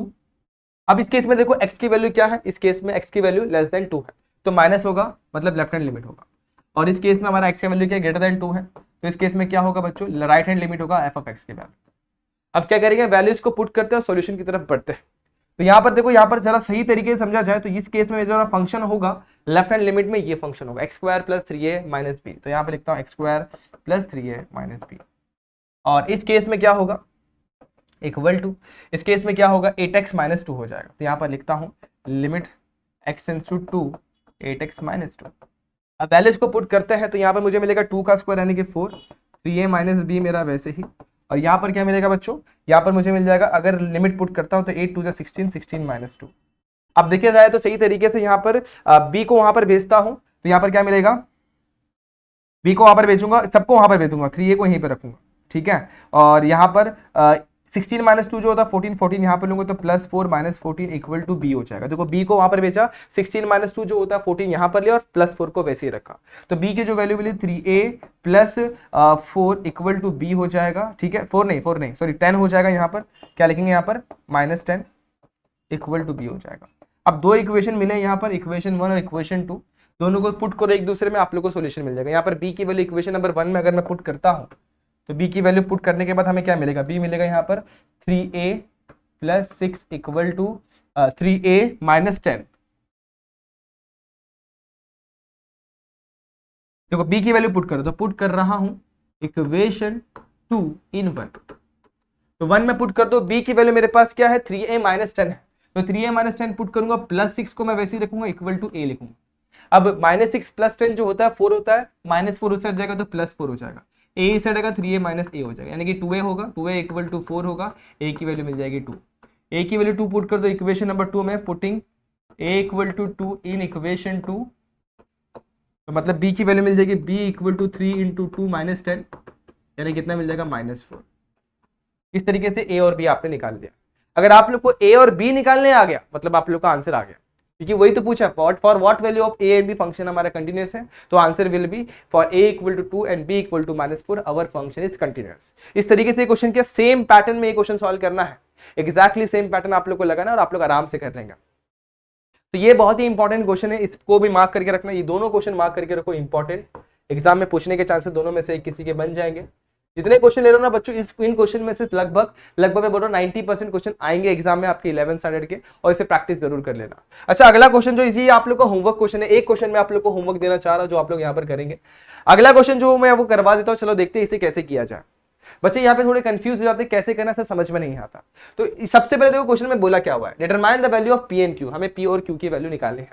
अब इस केस में देखो x की वैल्यू क्या है, इस केस में x की वैल्यू लेस देन 2 है तो माइनस होगा मतलब लेफ्ट हैंड लिमिट होगा, और इस केस में हमारा x की वैल्यू क्या ग्रेटर देन 2 है तो इस केस में क्या होगा बच्चों, राइट हैंड लिमिट होगा f ऑफ x की वैल्यू। अब क्या करेंगे, वैल्यूज को पुट करते हैं और सॉल्यूशन की तरफ बढ़ते हैं। तो यहाँ पर देखो, यहाँ पर जरा सही तरीके से समझा जाए तो इस केस में जो फंक्शन होगा लेफ्ट हैंड लिमिट में ये फंक्शन होगा x square plus 3a minus b। तो यहाँ पर लिखता हूँ x square plus 3a minus b। और इस केस में क्या होगा, इक्वल टू, इस केस में क्या होगा 8x माइनस 2 हो जाएगा। तो यहाँ पर लिखता हूँ limit x tends to 2 8x minus 2। अब वैल्यूज को पुट करते हैं तो यहाँ पर मुझे मिलेगा 2 का स्क्वायर यानी कि 4, 3a माइनस बी मेरा वैसे ही, और यहाँ पर क्या मिलेगा बच्चों, यहाँ पर मुझे मिल जाएगा अगर लिमिट पुट करता हूँ तो 8 2 16 16 माइनस 2। अब देखिए जाए तो सही तरीके से यहाँ पर b को वहां पर भेजता हूँ तो यहाँ पर क्या मिलेगा, b को वहां पर भेजूंगा, सबको वहां पर भेजूंगा, 3a को यहीं पर रखूंगा, ठीक है। और यहाँ पर 16 माइनस 2 जो होता है 14, 14 यहाँ पर लूंगा तो plus 4 minus 14 equal to b हो जाएगा। देखो b को वहां पर भेजा, 16 माइनस 2 जो होता है 14 यहाँ पर लिया और प्लस 4 को वैसे ही रखा, तो b की जो वैल्यू मिली 3a plus 4 equal to b हो जाएगा, ठीक है। 4 नहीं सॉरी 10 हो जाएगा, यहाँ पर क्या लिखेंगे, यहाँ पर माइनस 10 इक्वल टू बी हो जाएगा। अब दो इक्वेशन मिले यहाँ पर, इक्वेशन 1 और इक्वेशन 2, दोनों को पुट करो एक दूसरे में, आप लोग को सॉल्यूशन मिल जाएगा। यहाँ पर b की वैल्यू इक्वेशन नंबर 1 में अगर मैं पुट करता हूँ तो b की वैल्यू पुट करने के बाद हमें क्या मिलेगा, b मिलेगा यहाँ पर 3a plus 6 equal to 3a minus 10। देखो b की वैल्यू पुट करो, तो पुट कर रहा हूं इक्वेशन 2 इन 1, तो 1 में पुट कर दो, b की वैल्यू मेरे पास क्या है 3a माइनस 10 है, तो 3a माइनस 10 पुट करूंगा, प्लस 6 को मैं वैसे ही रखूंगा इक्वल टू a लिखूंगा। अब माइनस 6 प्लस 10 जो होता है 4 होता है, माइनस 4 उस जाएगा तो प्लस 4 हो जाएगा, a इस साइड आएगा 3a माइनस a हो जाएगा, यानी कि 2a होगा, 2a इक्वल टू 4 होगा, a की वैल्यू मिल जाएगी 2, a की वैल्यू 2 पुट कर दो इक्वेशन नंबर 2 में, putting a equal to 2 in equation 2, तो मतलब b की वैल्यू मिल जाएगी b equal to 3 into 2 minus 10, यानी कितना मिल जाएगा माइनस 4। इस तरीके से a और b आपने निकाल दिया। अगर आप लोग को a और b निकालने आ गया मतलब आप लोग का आंसर आ गया, क्योंकि वही तो पूछा for what value of a and b function हमारा कंटिन्यूअस है, तो answer will be for a equal to 2 and b equal to minus 4 our function is continuous. इस तरीके से क्वेश्चन के सेम पैटर्न में ये क्वेश्चन सॉल्व करना है, एग्जैक्टली सेम पैटर्न आप लोग को लगाना और आप लोग आराम से कर लेंगे। तो ये बहुत ही इंपॉर्टेंट क्वेश्चन है, इसको भी मार्क करके रखना, ये दोनों क्वेश्चन मार्क करके रखो, इंपॉर्टेंट, एग्जाम में पूछने के चांसेस दोनों में से किसी के बन जाएंगे। जितने क्वेश्चन ले रहे हो ना बच्चों, इन क्वेश्चन में से लगभग मैं बोल रहा हूँ 90% क्वेश्चन आएंगे एग्जाम में आपके 11th स्टैंडर्ड के, और इसे प्रैक्टिस जरूर कर लेना। अच्छा, अगला क्वेश्चन जो इसी आप लोग का होमवर्क क्वेश्चन है, एक क्वेश्चन में आप लोग को होमवर्क देना चाह रहा हूं जो आप लोग यहाँ पर करेंगे। अगला क्वेश्चन जो मैं वो करवा देता हूँ, चलो देखते हैं इसे कैसे किया जाए। बच्चे यहाँ पे थोड़े कंफ्यूज हो जाते हैं, कैसे करना है समझ में नहीं आता। तो सबसे पहले देखो क्वेश्चन में बोला क्या हुआ है, determine the value of P and Q, हमें पी और क्यू की वैल्यू निकालनी है,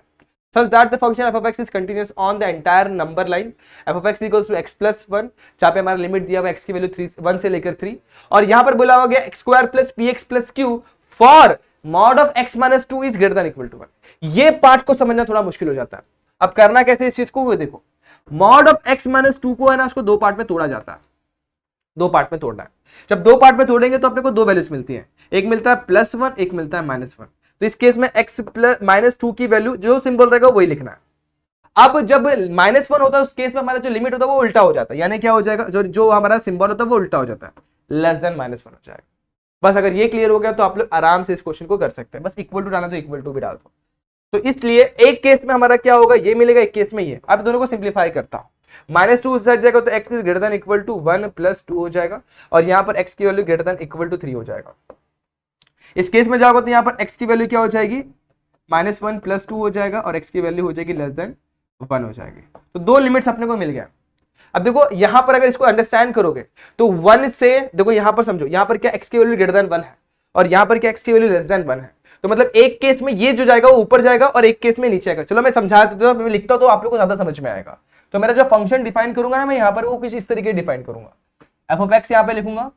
such that the function f of x is continuous on the entire number line, f of x equals to x plus 1, जहाँ पे हमारा लिमिट दिया हुआ x की वैल्यू 1 से लेकर 3, और यहाँ पर बोला हुआ गया x square plus p x plus q for mod of x minus 2 is greater than equal to 1। ये पार्ट को समझना थोड़ा मुश्किल हो जाता है। अब करना कैसे इस चीज को, वो देखो, मॉड ऑफ x माइनस 2 को है ना, उसको दो पार्ट में तोड़ा जाता है, दो पार्ट में तोड़ना है। जब दो पार्ट में तोड़ेंगे तो अपने को दो वैल्यूज मिलती है, एक मिलता है प्लस 1, एक मिलता है माइनस 1। तो इस केस में x प्लस माइनस 2 की वैल्यू जो सिंबल रहेगा वही लिखना है। अब जब माइनस 1 होता है उस केस में हमारा जो लिमिट होता है वो उल्टा हो जाता है, यानी क्या हो जाएगा, जो हमारा सिंबल होता है वो उल्टा हो जाता है, लेस देन माइनस 1 हो जाएगा। बस अगर ये क्लियर हो गया तो आप लोग आराम से इस क्वेश्चन को कर सकते हैं, बस इक्वल टू डालना तो इक्वल टू भी डाल दो। तो इसलिए एक केस में हमारा क्या होगा, ये मिलेगा, एक केस में ये। अब दोनों को सिंप्लीफाई करता हूं, माइनस 2 उस साइड जाएगा तो x is greater than equal to 1 plus 2 हो जाएगा, और यहाँ पर x की value greater than equal to 3 हो जाएगा। इस केस में जाओगे तो यहाँ पर x की वैल्यू क्या हो जाएगी, माइनस 1 प्लस 2 हो जाएगा, और x की वैल्यू हो जाएगी लेस देन 1 हो जाएगी। तो दो लिमिट्स अपने को मिल गया। अब देखो यहां पर अगर इसको अंडरस्टैंड करोगे तो 1 से देखो, यहां पर समझो, यहां पर क्या x की वैल्यू ग्रेटर देन 1 है और यहां पर क्या x की वैल्यू लेस देन 1 है, तो मतलब एक केस में ये जो जाएगा वो ऊपर जाएगा और एक केस में नीचे आएगा। चलो मैं समझा देता हूं, मैं लिखता हूं तो आप लोग को ज्यादा समझ में आएगा। तो मेरा जो फंक्शन डिफाइन करूंगा ना मैं यहाँ पर, वो कुछ इस तरीके डिफाइन करूंगा, एफ ऑफ एक्स यहाँ पे लिखूंगा,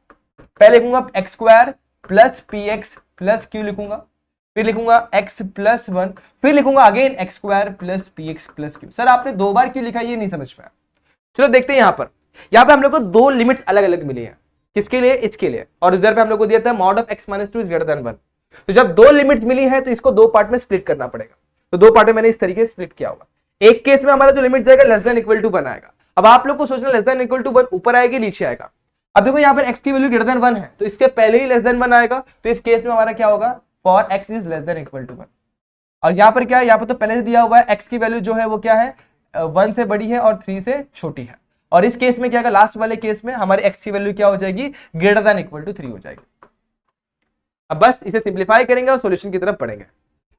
पहले लिखूंगा x square plus p x plus Q लिखूंगा, फिर लिखूंगा x प्लस 1, फिर लिखूंगा again x square plus p x plus Q. Sir आपने दो बार क्यों लिखा, ये नहीं समझ में आया। चलो देखते हैं, यहाँ पे हम लोग को दो लिमिट्स अलग अलग मिली है, किसके लिए, इसके लिए, और इधर पे हम लोग को दिया था mod of x minus 2 is greater then 1। तो जब दो लिमिट्स मिली है तो इसको दो पार्ट में स्प्लिट करना पड़ेगा, तो दो पार्ट में मैंने इस तरीके से स्प्लिट किया होगा। एक केस में हमारा जो लिमिट जाएगा लेस देन इक्वल टू 1 आएगा। अब आप लोग को सोचना लेस देन इक्वल टू 1 ऊपर आएगी नीचे आएगा। अब देखो यहाँ पर x की वैल्यू ग्रेटर देन 1 है तो इसके पहले ही लेस देन 1 आएगा, तो इस केस में हमारा क्या होगा, for x is less than equal to 1। और यहाँ पर क्या है, यहाँ पर तो पहले से दिया हुआ है x की वैल्यू जो है वो क्या है, 1 से बड़ी है और 3 से छोटी है, और इस केस में क्या है, लास्ट वाले केस में हमारे x की वैल्यू क्या हो जाएगी, ग्रेटर देन इक्वल टू 3 हो जाएगी। अब बस इसे सिंप्लीफाई करेंगे और सॉल्यूशन की तरफ पढ़ेंगे।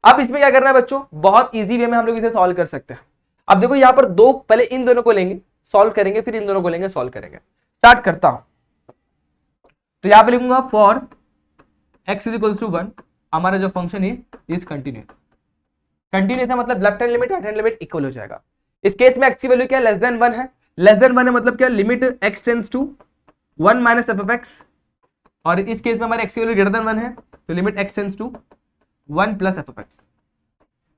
अब इसमें क्या करना है बच्चों, बहुत इजी वे में हम लोग इसे सॉल्व कर सकते हैं। अब देखो यहाँ पर दो, पहले इन दोनों को लेंगे सॉल्व करेंगे, फिर इन दोनों को लेंगे सॉल्व करेंगे। स्टार्ट करता हूं, तो यहाँ पे लिखूंगा for x is equals to 1 हमारा जो फंक्शन है इज कंटिन्यूस। कंटिन्यूस है मतलब left hand limit right hand limit equal हो जाएगा। इस केस में x की वैल्यू क्या है, लेस देन 1 है। लेस देन 1 है मतलब क्या, limit x tends to 1 minus F of x, और इस केस में हमारे x की वैल्यू ग्रेटर देन 1 है तो limit x tends to 1 plus F of x.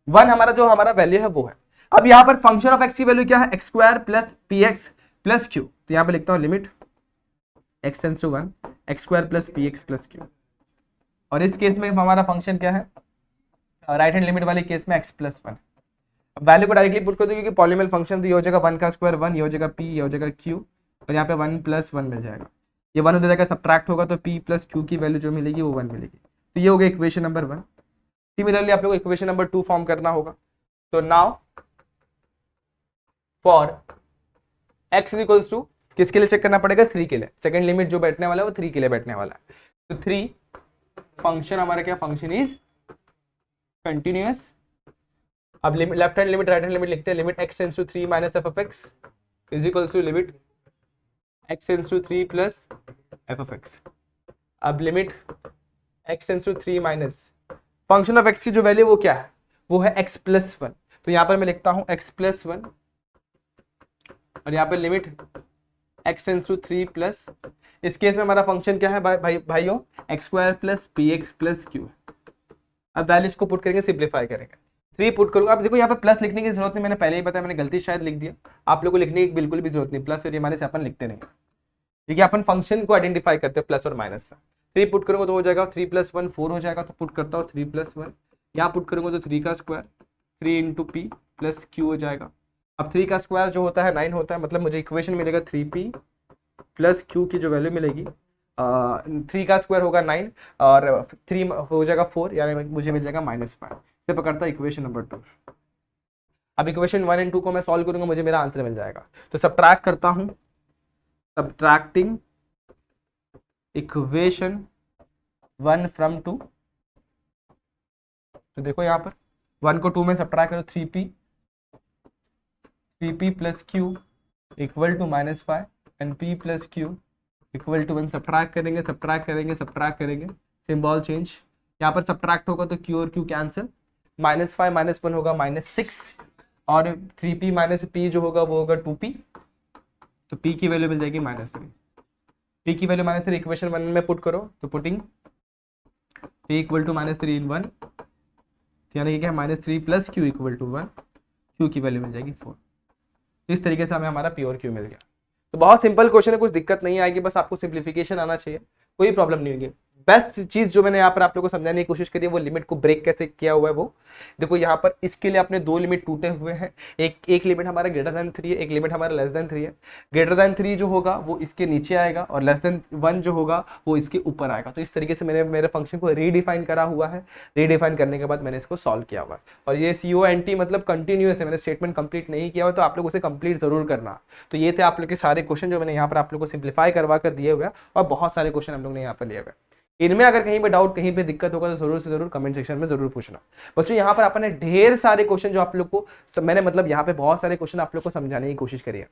1 हमारा जो हमारा वैल्यू है वो है। अब यहाँ पर फंक्शन ऑफ x की वैल्यू क्या है, x square plus p x plus q, तो यहाँ पे लिखता हूँ limit x tends to 1 x square plus p x plus q, और इस केस में हमारा फंक्शन क्या है, राइट हैंड लिमिट वाले केस में x प्लस 1। अब वैल्यू को डायरेक्टली पुट कर दो क्योंकि पॉलीनोमियल फंक्शन, तो ये हो जाएगा 1 का स्क्वायर 1, ये हो जाएगा p, ये हो जाएगा q, और यहाँ पे 1 प्लस 1 मिल जाएगा। ये 1 हो जाएगा सब्ट्रैक्ट होगा तो p प्लस q की वैल्यू जो मिलेगी वो 1 मिलेगी। तो ये हो गया इक्वेशन नंबर 1। सिमिलरली आप लोग को इक्वेशन नंबर 2 फॉर्म करना होगा। तो now for x is equals to, किसके लिए चेक करना पड़ेगा, 3 के लिए। सेकंड लिमिट जो बैठने वाला है वो 3 के लिए बैठने वाला है। तो 3 फंक्शन हमारा क्या, फंक्शन इज कंटिन्यूअस। अब left hand limit right hand limit लिखते हैं, limit x tends to 3 minus F of x is equals to limit x tends to 3 plus F of x. अब limit x tends to 3 minus function of x की जो वैल्यू वो क्या है, वो है x प्लस 1। तो यहाँ पर मैं लिखता हूँ x प्लस 1, और यहाँ पे limit x tends to 3 plus, इस केस में हमारा फंक्शन क्या है भाइयों, x square plus p x plus q. अब वैल्यूज को पुट करेंगे, सिंप्लीफाई करेंगे, 3 पुट करूंगा। अब देखो यहाँ पे प्लस लिखने की जरूरत नहीं, मैंने पहले ही बताया, मैंने गलती शायद लिख दिया, आप लोगों को लिखने की बिल्कुल भी जरूरत नहीं, प्लस और माइनस अपन लिखते नहीं, ठीक है। अपन फंक्शन को आइडेंटिफाई करते हैं प्लस और माइनस से। 3 पुट करूंगा तो हो जाएगा 3 प्लस 1 4 हो जाएगा, तो पुट करता हूँ 3 प्लस 1, यहाँ पुट करूंगा तो 3 का square 3 into P plus Q हो जाएगा। अब 3 का स्क्वायर जो होता है 9 होता है, मतलब मुझे इक्वेशन मिलेगा 3p प्लस क्यू की जो वैल्यू मिलेगी 3 का स्क्वायर होगा 9 और 3 हो जाएगा 4, यानी मुझे मिल जाएगा -5 से पकड़ता इक्वेशन नंबर 2। अब इक्वेशन 1 एंड 2 को मैं सॉल्व करूंगा, मुझे मेरा आंसर मिल जाएगा। तो सब्ट्रैक्ट करता हूं, सब्ट्रैक्टिंग इक्वेशन 1 फ्रॉम 2। तो देखो यहाँ पर 1 को 2 में सब्ट्रैक्ट करो, 3p plus q equal to -5 and p plus q equal to 1। Subtract करेंगे सब्ट्रैक्ट करेंगे सब्ट्रैक्ट करेंगे, सिंबल चेंज, यहाँ पर सब्ट्रैक्ट होगा तो q और q कैंसिल, -5 -1 होगा -6, और 3p माइनस p जो होगा वो होगा 2p, तो p की वैल्यू मिल जाएगी -3। p की वैल्यू -3 इक्वेशन 1 में पुट करो, तो putting p equal to -3 in 1, यानी कि क्या -3 plus q equal to 1, q की वैल्यू मिल जाएगी 4। इस तरीके से हमें हमारा p और q मिल गया। तो बहुत सिंपल क्वेश्चन है, कुछ दिक्कत नहीं आएगी, बस आपको सिंप्लीफिकेशन आना चाहिए, कोई प्रॉब्लम नहीं होगी। बेस्ट चीज जो मैंने यहाँ पर आप लोगों को समझाने की कोशिश करी है वो लिमिट को ब्रेक कैसे किया हुआ है। वो देखो यहाँ पर इसके लिए अपने 2 लिमिट टूटे हुए हैं, एक लिमिट हमारा ग्रेटर देन 3 है, एक लिमिट हमारा लेस देन 3 है। ग्रेटर देन 3 जो होगा वो इसके नीचे आएगा और लेस देन 1 जो होगा वो इसके ऊपर आएगा। तो इस तरीके से मैंने मेरे फंक्शन को रीडिफाइन करा हुआ है, रीडिफाइन करने के बाद मैंने इसको सॉल्व किया हुआ है। और ये CONT मतलब कंटिन्यूअस है, मैंने स्टेटमेंट कंप्लीट नहीं किया हुआ, तो आप लोग उसे कंप्लीट जरूर करना। तो ये थे आप लोग के सारे क्वेश्चन जो मैंने यहाँ पर आप लोग को सिंप्लीफाई करवा कर दिए हुए हैं, और बहुत सारे क्वेश्चन हम लोग ने यहाँ पर लिए हुए। इनमें अगर कहीं पे डाउट कहीं पे दिक्कत होगा तो जरूर से जरूर कमेंट सेक्शन में जरूर पूछना। बच्चों यहाँ पर अपन ने ढेर सारे क्वेश्चन जो आप लोग को मैंने मतलब यहाँ पे बहुत सारे क्वेश्चन आप लोग को समझाने की कोशिश करी है।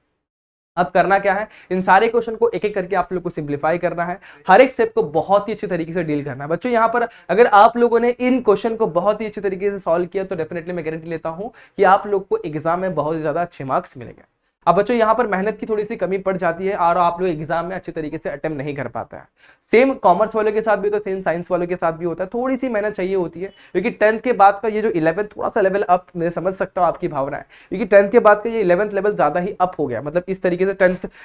अब करना क्या है, इन सारे क्वेश्चन को एक एक करके आप लोग को सिंप्लीफाई करना है, हर एक स्टेप को बहुत ही अच्छे तरीके से डील करना है। बच्चों यहाँ पर अगर आप लोगों ने इन क्वेश्चन को बहुत ही अच्छे तरीके से सॉल्व किया तो डेफिनेटली मैं गारंटी लेता हूं कि आप लोग को एग्जाम में बहुत ज्यादा अच्छे मार्क्स मिलेंगे। अब बच्चों यहाँ पर मेहनत की थोड़ी सी कमी पड़ जाती है और आप लोग एग्जाम में अच्छे तरीके से अटेम्प्ट नहीं कर पाते हैं। सेम कॉमर्स वालों के साथ भी होता है, सेम साइंस वालों के साथ भी होता है, थोड़ी सी मेहनत चाहिए होती है, क्योंकि 10th के बाद का ये जो 11th थोड़ा सा लेवल अप, मैं समझ सकता हूँ आपकी भावना है, क्योंकि 10th के बाद का ये 11th लेवल ज्यादा ही अप हो गया। मतलब इस तरीके से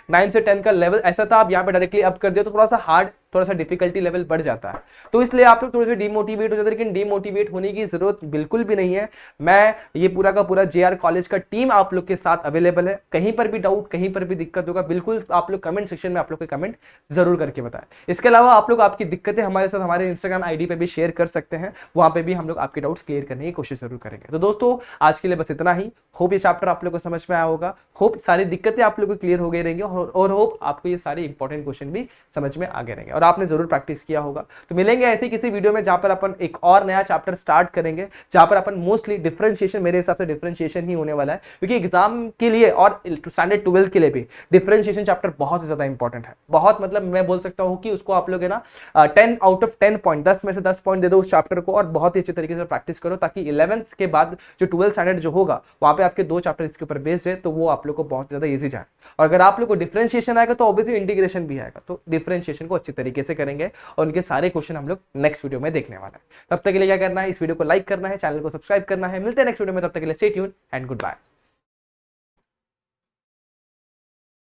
9 से 10 का लेवल ऐसा था, आप यहाँ पे डायरेक्टली अप कर दिया तो थोड़ा सा हार्ड, थोड़ा सा डिफिकल्टी लेवल बढ़ जाता है, तो इसलिए आप लोग थोड़े से डिमोटिवेट हो जाते हैं। लेकिन डिमोटिवेट होने की जरूरत बिल्कुल भी नहीं है, मैं ये पूरा का पूरा JR कॉलेज का टीम आप लोग के साथ अवेलेबल है। कहीं पर भी डाउट, कहीं पर भी दिक्कत होगा, बिल्कुल आप लोग कमेंट सेक्शन में आप लोग के कमेंट जरूर करके बताएं। इसके अलावा आप लोग आपकी दिक्कतें हमारे साथ हमारे इंस्टाग्राम ID पे भी शेयर कर सकते हैं, वहां पे भी हम लोग आपके डाउट्स क्लियर करने की कोशिश जरूर करेंगे। तो दोस्तों आज के लिए बस इतना ही। होप ये चैप्टर आप लोग को समझ में आया होगा, होप सारी दिक्कतें आप लोग को क्लियर हो गई रहेंगी, और होप आपको ये सारे इंपॉर्टेंट क्वेश्चन भी समझ में आ गए रहेंगे। और और आपने जरूर प्रैक्टिस किया होगा। तो मिलेंगे ऐसे किसी वीडियो में जहां पर अपन एक और नया चैप्टर स्टार्ट करेंगे, जहां पर अपन मोस्टली डिफरेंशिएशन, मेरे हिसाब से डिफरेंशिएशन ही होने वाला है, क्योंकि एग्जाम के लिए और स्टैंडर्ड 12 के लिए भी डिफरेंशिएशन चैप्टर बहुत ज्यादा इंपॉर्टेंट है। बहुत मतलब मैं बोल सकता हूं कि उसको आप लोग है ना 10 आउट ऑफ 10 पॉइंट, 10 में से 10 पॉइंट दे दो उस चैप्टर को और बहुत ही अच्छे तरीके से प्रैक्टिस करो, ताकि 11th के बाद जो 12th स्टैंडर्ड जो होगा वहां पे आपके 2 चैप्टर इसके ऊपर बेस्ड है, तो वो आप लोग को बहुत ज्यादा इजी जाए। और अगर आप लोग को डिफरेंशिएशन आएगा तो ऑब्वियसली इंटीग्रेशन भी आएगा, तो डिफरेंशिएशन को अच्छे तरीके से करेंगे और उनके सारे क्वेश्चन हम लोग नेक्स्ट वीडियो में देखने वाला है। तब तक के लिए क्या करना है, इस वीडियो को लाइक करना है, चैनल को सब्सक्राइब करना है। मिलते हैं नेक्स्ट वीडियो में, तब तक के लिए stay tuned and good bye.